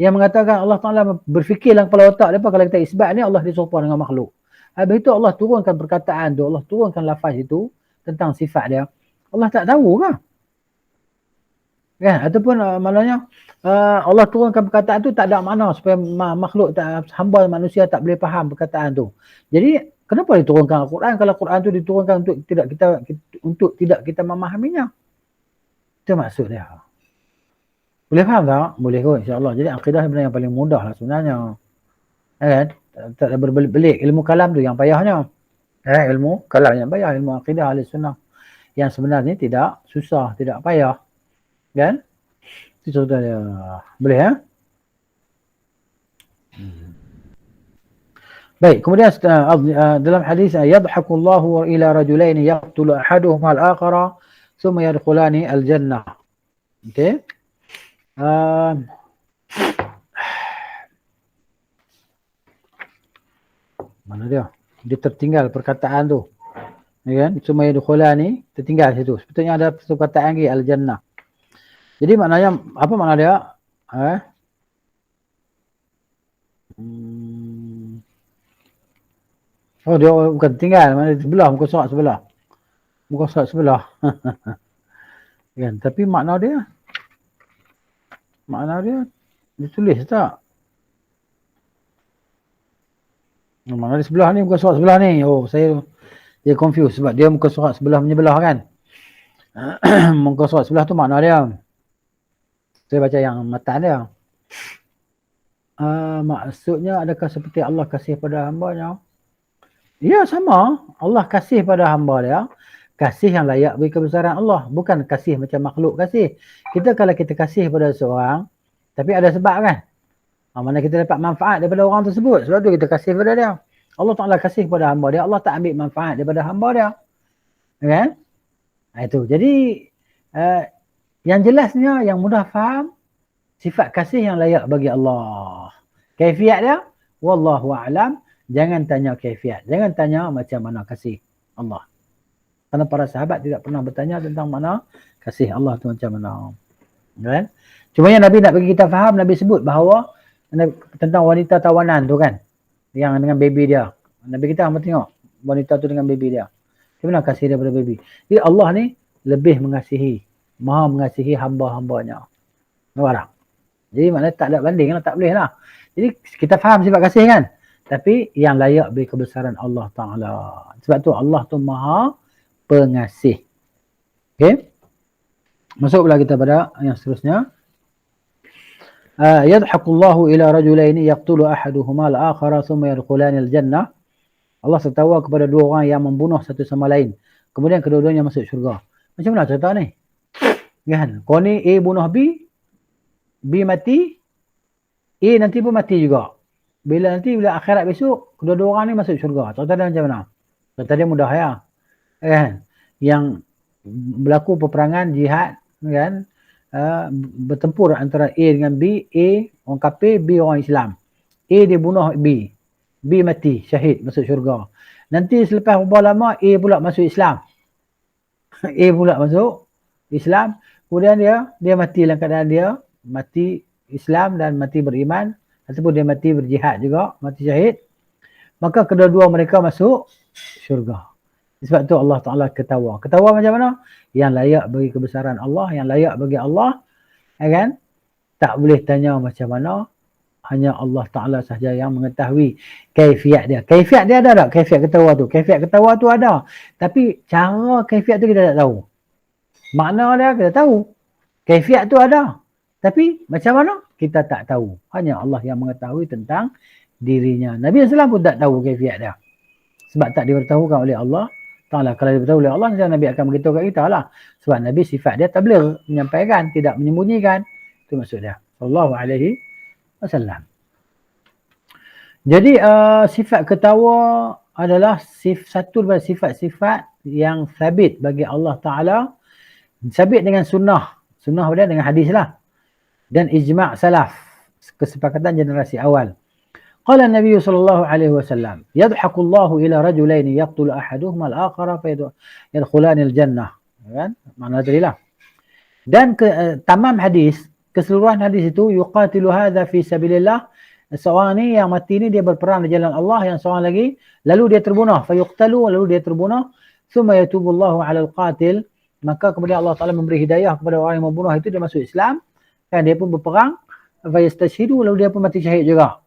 Yang mengatakan Allah Ta'ala berfikir dalam kepala otak mereka kalau kita isbat ni Allah diserupa dengan makhluk. Habis itu Allah turunkan perkataan tu, Allah turunkan lafaz itu tentang sifat dia. Allah tak tahu ke? Kan? Ataupun maknanya Allah turunkan perkataan tu tak ada makna supaya makhluk hamba manusia tak boleh faham perkataan tu. Jadi kenapa diturunkan Al-Quran kalau Al-Quran tu diturunkan untuk tidak kita memahaminya? Itu maksud dia. Boleh faham tak? Boleh kot insya-Allah. Jadi akidah sebenarnya yang paling mudah lah sebenarnya. Kan? Tak ada berbelit-belit. Ilmu kalam tu yang payahnya. Ilmu kalam yang payah. Ilmu akidah ahli sunnah. Yang sebenarnya tidak susah, tidak payah. Kan? Itu contoh dia. Boleh ya? Baik, kemudian dalam hadis yadhakullahu ila rajulaini yaqtulu ahaduhuma al-akhara thumma yadkhulani al-jannah. Okey. Mana dia? Dia tertinggal perkataan tu. Ya kan? Cuma yadkhulani tertinggal situ. Sepatutnya ada perkataan lagi al-jannah. Jadi maknanya apa makna dia? Oh dia bukan tinggal, mana sebelah muka surat sebelah. Muka surat sebelah. Kan? Tapi makna dia ditulis tak? Makna di sebelah ni, muka surat sebelah ni. Oh, dia confused sebab dia muka surat sebelah menyebelah kan. Muka surat sebelah tu makna dia. Saya baca yang matan dia. Maksudnya adakah seperti Allah kasih pada hamba-Nya? Ya, sama. Allah kasih pada hamba dia. Kasih yang layak bagi kebesaran Allah. Bukan kasih macam makhluk kasih. Kita kalau kita kasih pada seorang, tapi ada sebab kan? Mana kita dapat manfaat daripada orang tersebut. Sebab tu kita kasih pada dia. Allah Ta'ala kasih pada hamba dia. Allah tak ambil manfaat daripada hamba dia. Kan? Itu. Jadi, yang jelasnya, yang mudah faham, sifat kasih yang layak bagi Allah. Kaifiat dia, wallahu a'lam. Jangan tanya kaifiat. Jangan tanya macam mana kasih Allah. Kerana para sahabat tidak pernah bertanya tentang mana kasih Allah tu macam mana. Kan? Cuma yang Nabi nak bagi kita faham, Nabi sebut bahawa tentang wanita tawanan tu kan. Yang dengan baby dia. Nabi kita hamba tengok wanita tu dengan baby dia. Macam mana kasih dia pada baby. Jadi Allah ni lebih mengasihi. Maha mengasihi hamba-hambanya. Nampak tak? Jadi maknanya tak ada banding lah. Tak boleh lah. Jadi kita faham sifat kasih kan. Tapi yang layak bagi kebesaran Allah Ta'ala. Sebab tu Allah tu maha pengasih. Okay. Masuk pula kita pada yang seterusnya. Yadhakullahu ila rajulaini yaqtulu ahaduhuma al-akhara thumma yadkhulani al-jannah. Allah tertawa kepada dua orang yang membunuh satu sama lain. Kemudian kedua-duanya masuk syurga. Macam mana cerita ni? Kan? Kau ni A bunuh B. B mati. A nanti pun mati juga. Bila akhirat besok, kedua-dua orang ni masuk syurga. Cerita dia macam mana? Cerita dia mudah ya. Kan? Yang berlaku peperangan jihad kan, bertempur antara A dengan B. A orang kafir, B orang Islam. A dia bunuh B. B mati, syahid, masuk syurga. Nanti selepas beberapa lama A pula masuk Islam. A pula masuk Islam. Kemudian dia mati dalam keadaan dia mati Islam dan mati beriman, ataupun dia mati berjihad juga, mati syahid. Maka kedua-dua mereka masuk syurga. Sebab tu Allah Ta'ala ketawa. Ketawa macam mana? Yang layak bagi kebesaran Allah, yang layak bagi Allah, kan? Tak boleh tanya macam mana, hanya Allah Ta'ala sahaja yang mengetahui kaifiat dia. Kaifiat dia ada tak? Kaifiat ketawa tu. Kaifiat ketawa tu ada. Tapi cara kaifiat tu kita tak tahu. Makna dia kita tahu. Kaifiat tu ada. Tapi macam mana? Kita tak tahu. Hanya Allah yang mengetahui tentang dirinya. Nabi SAW pun tak tahu kaifiat dia. Sebab tak diberitahukan oleh Allah Ta'ala. Kalau diberitahu oleh Allah, Nabi akan beritahu kat kita lah. Sebab Nabi sifat dia tabligh, menyampaikan, tidak menyembunyikan. Itu maksud dia. Sallallahu alaihi wasallam. Jadi sifat ketawa adalah satu daripada sifat-sifat yang sabit bagi Allah Ta'ala. Sabit dengan sunnah. Sunnah dia dengan hadis lah. Dan ijma' salaf. Kesepakatan generasi awal. Qala Nabi sallallahu alaihi wasallam, yadhaku Allah ila rajulain yaqtulu ahaduhuma al-akhara fayadkhulani al-jannah. Kan? Makna tadi lah. Dan tamam hadis, keseluruhan hadis itu yuqatilu hadza fi sabilillah. Seorang ni yang mati ni dia berperang di jalan Allah, yang seorang lagi lalu dia terbunuh, fayuqtalu, lalu dia terbunuh, thumma yatubullahu 'ala al-qatil, maka kemudian Allah Taala memberi hidayah kepada orang yang membunuh itu, dia masuk Islam, kan dia pun berperang, fayastashhidu, lalu dia pun mati syahid juga.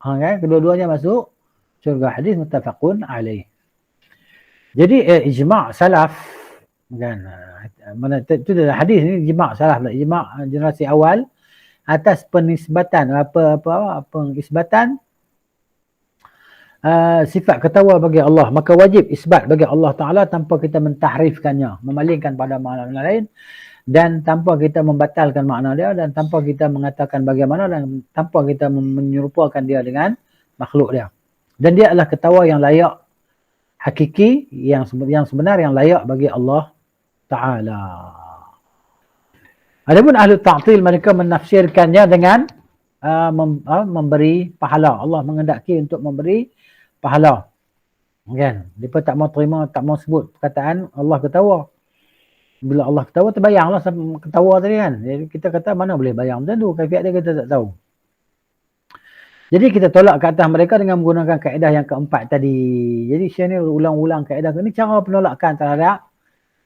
Kan? Kedua-duanya masuk syurga. Hadis muttafaqun alaih. Jadi ijma' salaf, kan, mana itu hadis ni ijma' salaf lah, ijma' generasi awal atas penisbatan pengisbatan sifat ketawa bagi Allah. Maka wajib isbat bagi Allah Ta'ala tanpa kita mentahrifkannya, memalingkan pada makna lain, dan tanpa kita membatalkan makna dia, dan tanpa kita mengatakan bagaimana, dan tanpa kita menyerupakan dia dengan makhluk dia. Dan dia adalah ketawa yang layak, hakiki, yang sebenar, yang layak bagi Allah Ta'ala. Adapun ahli ta'til, mereka menafsirkannya dengan memberi pahala. Allah mengendaki untuk memberi pahala. Kan? Mereka tak mau terima, tak mau sebut perkataan Allah ketawa. Bila Allah ketawa, terbayanglah ketawa tadi kan. Jadi kita kata mana boleh bayang macam tu. Kaifiat dia kita tak tahu. Jadi kita tolak ke atas mereka dengan menggunakan kaedah yang keempat tadi. Jadi Syekh ni ulang-ulang kaedah ni, cara penolakan terhadap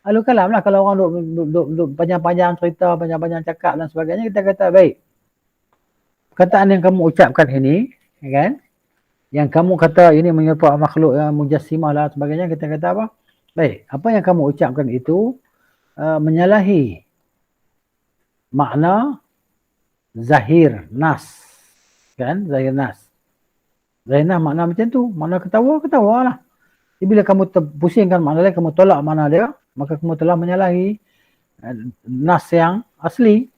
alul kalam lah. Kalau orang duk panjang-panjang cerita, panjang-panjang cakap dan sebagainya, kita kata baik. Perkataan yang kamu ucapkan ini, kan? Yang kamu kata ini menyerupai makhluk yang mujassimah lah sebagainya, kita kata apa? Baik, apa yang kamu ucapkan itu menyalahi makna zahir nas, kan? Zahir nas. Zahir nas makna macam tu, makna ketawa lah. Jadi bila kamu pusingkan makna lain, kamu tolak makna dia, maka kamu telah menyalahi nas yang asli.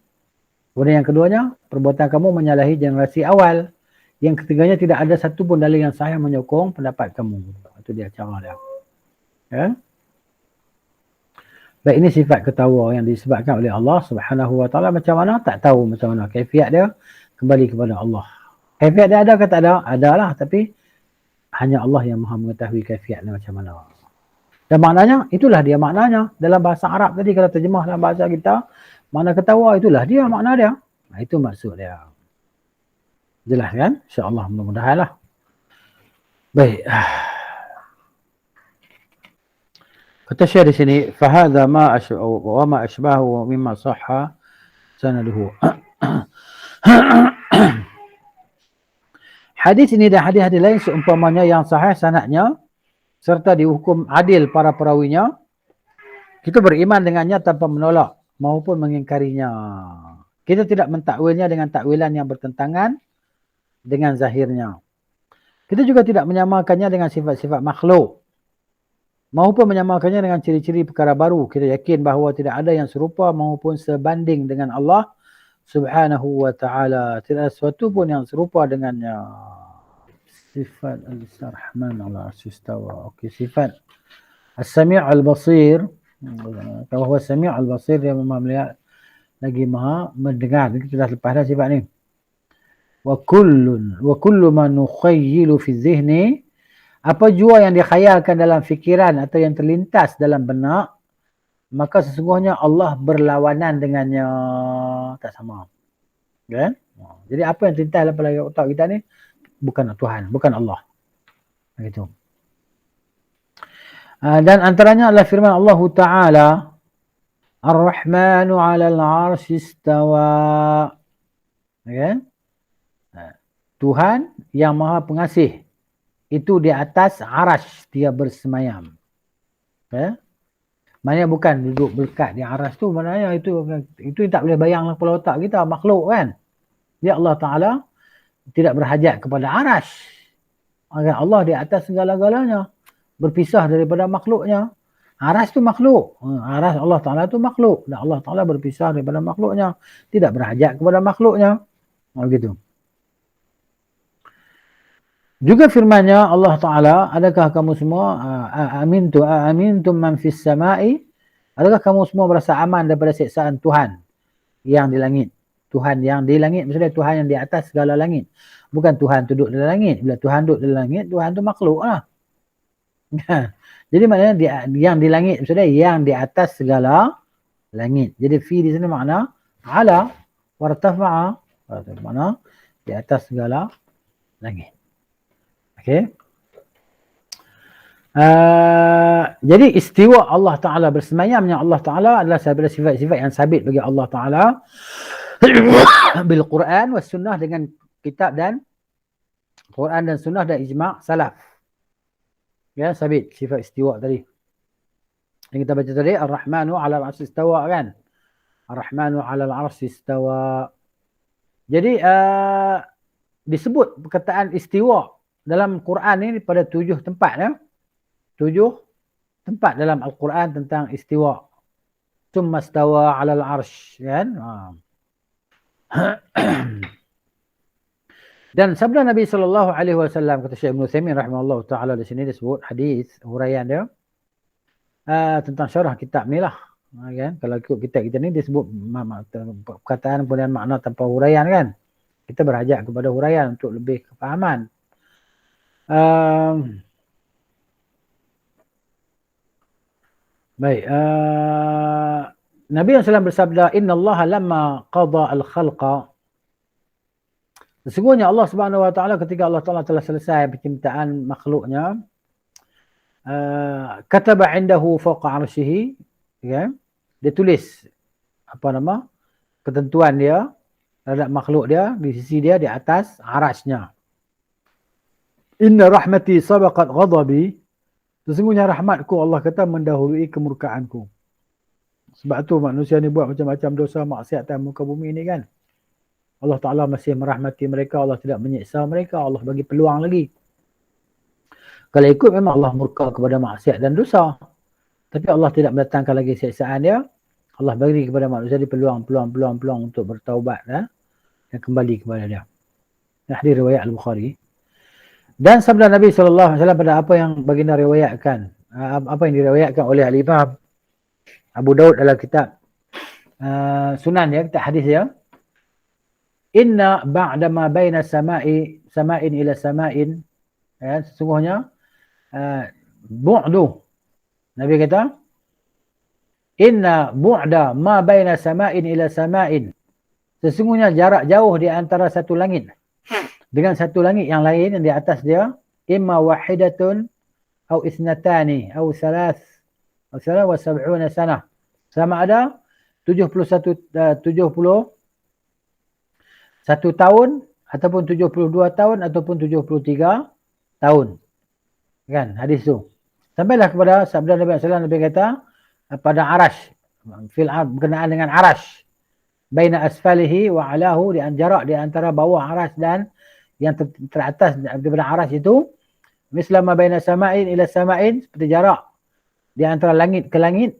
Kemudian yang keduanya, perbuatan kamu menyalahi generasi awal. Yang ketiganya, tidak ada satu pun dalil yang sahih menyokong pendapat kamu. Itu dia cara dia. Ya? Baik, ini sifat ketawa yang disebabkan oleh Allah Subhanahu wa taala. Macam mana? Tak tahu macam mana. Kaifiat dia kembali kepada Allah. Kaifiat dia ada ke tak ada? Adalah, tapi hanya Allah yang Maha mengetahui kaifiatnya macam mana. Dan maknanya, itulah dia maknanya. Dalam bahasa Arab tadi, kalau terjemah dalam bahasa kita, makna ketawa itulah dia makna dia. Nah, itu maksud dia. Jelas kan? InsyaAllah, mudah-mudahan lah. Baik. Kata Syekh di sini, فَهَذَا مَا أَشْبَهُ مِمَّا صَحَّ سَنَدُهُ. Hadis ini dan hadis-hadis lain seumpamanya yang sahih sanadnya serta dihukum adil para perawinya, kita beriman dengannya tanpa menolak maupun mengingkarinya. Kita tidak mentakwilnya dengan takwilan yang bertentangan dengan zahirnya. Kita juga tidak menyamakannya dengan sifat-sifat makhluk maupun menyamakannya dengan ciri-ciri perkara baru. Kita yakin bahawa tidak ada yang serupa maupun sebanding dengan Allah Subhanahu wa ta'ala. Tidak ada sesuatu pun yang serupa dengannya. Sifat Al-Rahman ala Arsistawa. Okey, sifat As-Sami' Al-Basir. Kalau As-Sami' Al-Basir, dia memang melihat lagi maha mendengar. Kita dah lepas dah sifat ni. Wa kullu ma nukhayyilu fi dhihni, apa jua yang dikhayalkan dalam fikiran atau yang terlintas dalam benak, maka sesungguhnya Allah berlawanan dengannya. Tak sama. Kan? Jadi apa yang terlintas dalam kepala otak kita ni, bukan Tuhan, bukan Allah. Begitu. Dan antaranya adalah firman Allah Ta'ala, Ar-Rahmanu 'alal 'arsy istawa. Okay? Tuhan yang Maha Pengasih itu di atas arash dia bersemayam. Okay? Maknanya bukan duduk berkat di aras tu, maknanya itu tak boleh bayang dalam kepala otak kita, makhluk kan. Dia Allah Ta'ala tidak berhajat kepada aras. Allah di atas segala-galanya, berpisah daripada makhluknya. Aras tu makhluk. Aras Allah Ta'ala tu makhluk. Dan Allah Ta'ala berpisah daripada makhluknya. Tidak berhajat kepada makhluknya. Begitu. Juga firman-Nya Allah Ta'ala, adakah kamu semua amintum man fis sama'i? Adakah kamu semua berasa aman daripada siksaan Tuhan yang di langit? Tuhan yang di langit maksudnya Tuhan yang di atas segala langit. Bukan Tuhan duduk dalam langit. Bila Tuhan duduk dalam langit, Tuhan tu makhluk lah. Jadi maknanya yang di langit maksudnya yang di atas segala langit. Jadi fi di sini makna ala wartafa'a, makna di atas segala langit. Okey. Jadi istiwa Allah Ta'ala, bersemayamnya Allah Ta'ala adalah sifat-sifat yang sabit bagi Allah Ta'ala bil Quran was sunnah, dengan kitab dan Quran dan sunnah dan ijma' salaf. Ya, sabit sifat istiwa tadi. Yang kita baca tadi, Ar-Rahmanu 'alal 'arsy istawa kan. Ar-Rahmanu 'alal 'arsy istawa. Jadi disebut perkataan istiwa dalam Quran ini pada 7 tempat ya. 7 tempat dalam Al-Quran tentang istiwa. Tsumma istawa 'alal 'arsy kan. Dan sabda Nabi SAW, kata Syekh Ibn Utsaimin rahimahullah ta'ala, di sini disebut hadis huraian dia tentang syarah kitab ni lah kan. Kalau ikut kitab kita ni disebut perkataan kemudian makna tanpa huraian kan. Kita berhajat kepada huraian untuk lebih kefahaman. Baik, Nabi SAW bersabda, Inna Allah lamma qada al-khalqa, sesungguhnya Allah Subhanahu Wa Taala ketika Allah Taala telah selesai penciptaan makhluknya, kataba indahu fawqa arsyihi, ya, dia tulis ketentuan dia terhadap makhluk dia di sisi dia di atas arasnya. Inna rahmati sabaqat ghadabi, sesungguhnya rahmatku, Allah kata, mendahului kemurkaanku. Sebab tu manusia ni buat macam-macam dosa maksiat atas muka bumi ni kan. Allah Ta'ala masih merahmati mereka, Allah tidak menyiksa mereka, Allah bagi peluang lagi. Kalau ikut memang Allah murka kepada maksiat dan dosa. Tapi Allah tidak mendatangkan lagi siksaan dia. Allah bagi kepada manusia di peluang untuk bertaubat dan kembali kepada dia. Hadis riwayat Al-Bukhari. Dan sabda Nabi SAW pada apa yang baginda riwayatkan, apa yang diriwayatkan oleh Al-Imam Abu Daud dalam kitab Sunan ya, kitab hadis ya. Inna ba'da ma baina sama'in ila sama'in, ya, sesungguhnya bu'du, Nabi kata, inna bu'da ma baina sama'in ila sama'in, sesungguhnya jarak jauh di antara satu langit dengan satu langit yang lain yang di atas dia, imma wahidatun au isnatani au thalath wa sab'una sanah, sama ada 71 tahun ataupun 72 tahun ataupun 73 tahun. Kan hadis tu. Sampailah kepada sabda Nabi sallallahu alaihi wasallam, Nabi kata pada arash, berkenaan dengan arash. Baina asfalihi wa alahu, di jarak di antara bawah arash dan yang teratas daripada arash itu, mislama baina sama'in ila sama'in, seperti jarak di antara langit ke langit.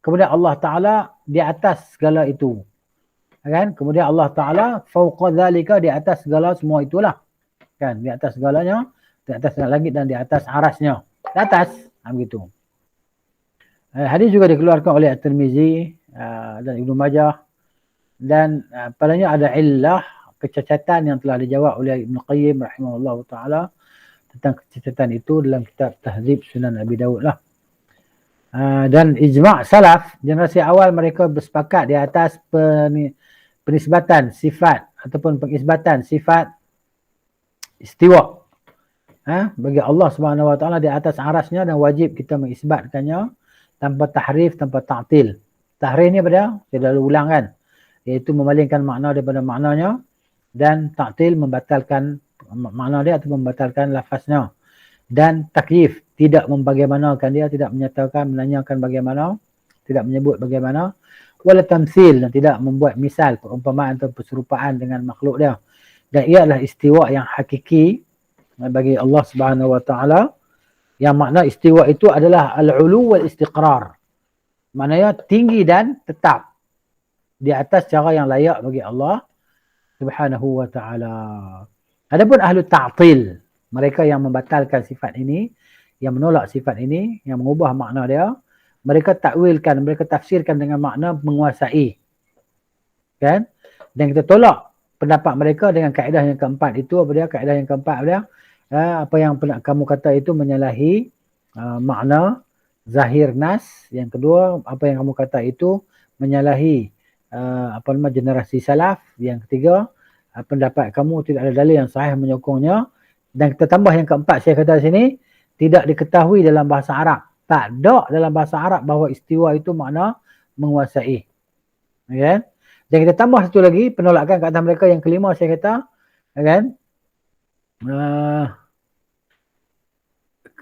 Kemudian Allah Ta'ala di atas segala itu. Kan? Kemudian Allah Ta'ala fauqa dzalika, di atas segala semua itulah. Kan? Di atas segalanya, di atas langit dan di atas arasnya. Di atas, begitu. Hadis juga dikeluarkan oleh At-Tirmizi dan Ibnu Majah. Dan padanya ada illah, kecacatan yang telah dijawab oleh Ibnu Qayyim rahimahullah ta'ala tentang kecacatan itu dalam kitab Tahdzib Sunan Abi Dawud lah. Dan ijma' salaf, generasi awal mereka bersepakat di atas penisbatan sifat ataupun pengisbatan sifat istiwa bagi Allah Subhanahu Wa Taala di atas arasnya, dan wajib kita mengisbatkannya tanpa tahrif, tanpa ta'til. Tahrif ni pada saya dah ulang kan, iaitu memalingkan makna daripada maknanya, dan ta'til membatalkan makna dia atau membatalkan lafaznya, dan takyif tidak membagaimanakan dia, tidak menyatakan, menanyakan bagaimana, tidak menyebut bagaimana, wala tamthil, dan tidak membuat misal, perumpamaan atau perserupaan dengan makhluk dia. Dan ia adalah istiwa yang hakiki bagi Allah Subhanahu wa taala, yang makna istiwa itu adalah al-ulu wal istiqrar. Maknanya tinggi dan tetap di atas cara yang layak bagi Allah Subhanahu wa taala. Adapun ahlu ta'til, mereka yang membatalkan sifat ini, yang menolak sifat ini, yang mengubah makna dia, mereka takwilkan, mereka tafsirkan dengan makna menguasai. Kan? Dan kita tolak pendapat mereka dengan kaedah yang keempat itu. Apa dia? Kaedah yang keempat apa dia? Apa yang kamu kata itu menyalahi makna zahir nas. Yang kedua, apa yang kamu kata itu menyalahi generasi salaf. Yang ketiga, pendapat kamu tidak ada dalil yang sahih menyokongnya. Dan kita tambah yang keempat, saya kata di sini, tidak diketahui dalam bahasa Arab. Tak ada dalam bahasa Arab bahawa istiwa itu makna menguasai. Okay? Dan kita tambah satu lagi, penolakan ke atas mereka yang kelima, saya kata, kan?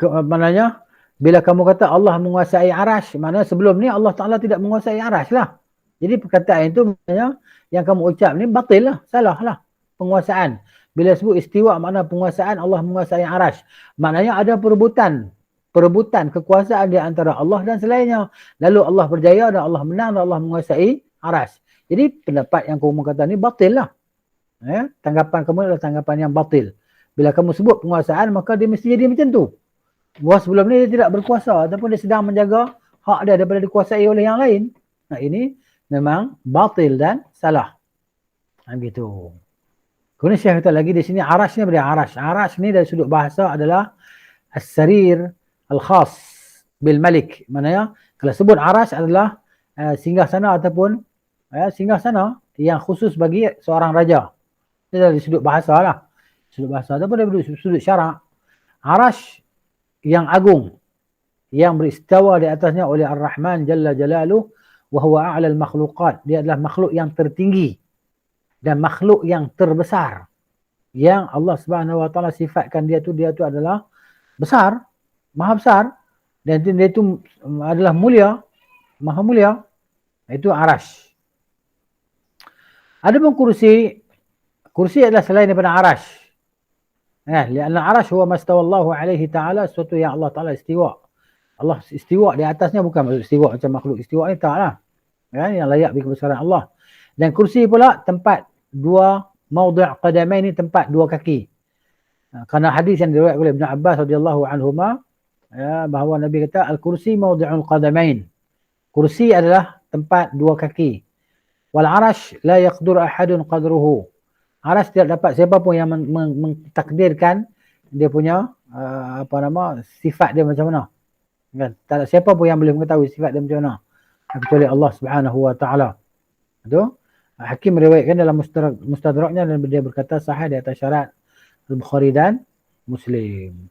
Maknanya, bila kamu kata Allah menguasai arash, maknanya sebelum ni Allah Ta'ala tidak menguasai arash lah. Jadi perkataan itu maknanya yang kamu ucap ni batil lah, salah lah. Penguasaan. Bila sebut istiwa makna penguasaan, Allah menguasai arash. Maknanya ada perebutan kekuasaan di antara Allah dan selainnya. Lalu Allah berjaya dan Allah menang dan Allah menguasai arash. Jadi pendapat yang kamu kata ni batil lah. Tanggapan kamu adalah tanggapan yang batil. Bila kamu sebut penguasaan, maka dia mesti jadi macam tu. Bahawa sebelum ni dia tidak berkuasa ataupun dia sedang menjaga hak dia daripada dikuasai oleh yang lain. Nah, ini memang batil dan salah. Begitu. Kemudian saya kata lagi di sini arash ni apa? Arash ni dari sudut bahasa adalah as-sarir al-khas bil malik. Maknanya kalau sebut arash adalah singgahsana ataupun singgahsana yang khusus bagi seorang raja. Itu dari sudut bahasa lah. Sudut bahasa ataupun dari sudut syarak. Arash yang agung, yang beristiwa di atasnya oleh Ar-Rahman Jalla Jalaluh, wa huwa a'lal makhluqat. Dia adalah makhluk yang tertinggi dan makhluk yang terbesar. Yang Allah Subhanahu wa taala sifatkan dia tu adalah besar, maha besar, dan dia itu adalah mulia, maha mulia. Itu arash. Adapun kursi adalah selain daripada arash. Lianna arash huwa mastawallahu alaihi ta'ala, sesuatu yang Allah Ta'ala istiwa. Allah istiwa di atasnya, bukan maksud istiwa macam makhluk istiwa ni, tak lah. Yang layak bagi kebesaran Allah. Dan kursi pula tempat dua maudhi' qadamain, ni tempat dua kaki. Kerana hadis yang diriwayatkan oleh Ibn Abbas radhiyallahu anhuma, bahawa Nabi kata al-kursi maudhi'ul qadamain. Kursi adalah tempat dua kaki. Wal arash la yaqdur ahadun qadruhu. Arash tidak dapat siapa pun yang mentakdirkan dia punya sifat dia macam mana. Kan? Tak ada siapa pun yang boleh mengetahui sifat dia macam mana kecuali Allah Subhanahu wa taala. Itu Hakim meriwayatkan dalam mustadraknya dan dia berkata sahih di atas syarat Al-Bukhari dan Muslim.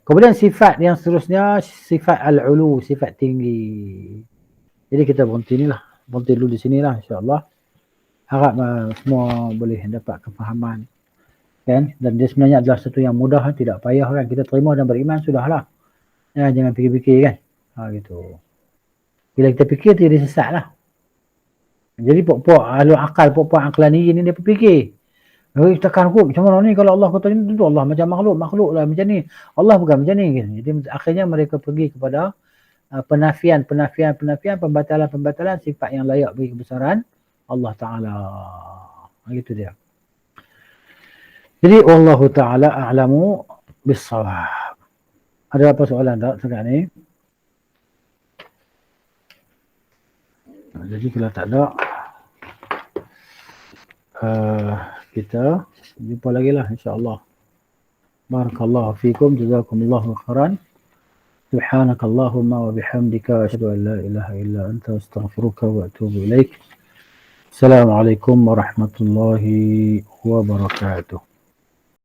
Kemudian sifat yang seterusnya, sifat al-ulu, sifat tinggi. Jadi kita berhenti dulu di sinilah insya-Allah. Harap semua boleh dapat kefahaman, kan? Dan dia sebenarnya adalah satu yang mudah, tidak payah kan, kita terima dan beriman sudahlah. Jangan fikir-fikir kan. Gitu. Bila kita fikir tu dia sesat lah. Jadi pokok ahli akal, pokok aqlani ni dia berfikir. Takkan hukum macam mana ni kalau Allah kata ni, tentu Allah macam makhluk lah macam ni. Allah bukan macam ni. Jadi akhirnya mereka pergi kepada penafian, pembatalan sifat yang layak bagi kebesaran Allah Ta'ala. Begitu dia. Jadi wallahu ta'ala a'lamu bis-shawab. Ada apa soalan tak sekarang ni? Jadi kalau tak ada, kita jumpa lagi lah insya-Allah. Barakallahu fikum, jazakumullahu khairan. Subhanakallahumma wa bihamdika asyhadu an la ilaha illa anta astaghfiruka wa atubu ilaik. Assalamualaikum warahmatullahi wabarakatuh.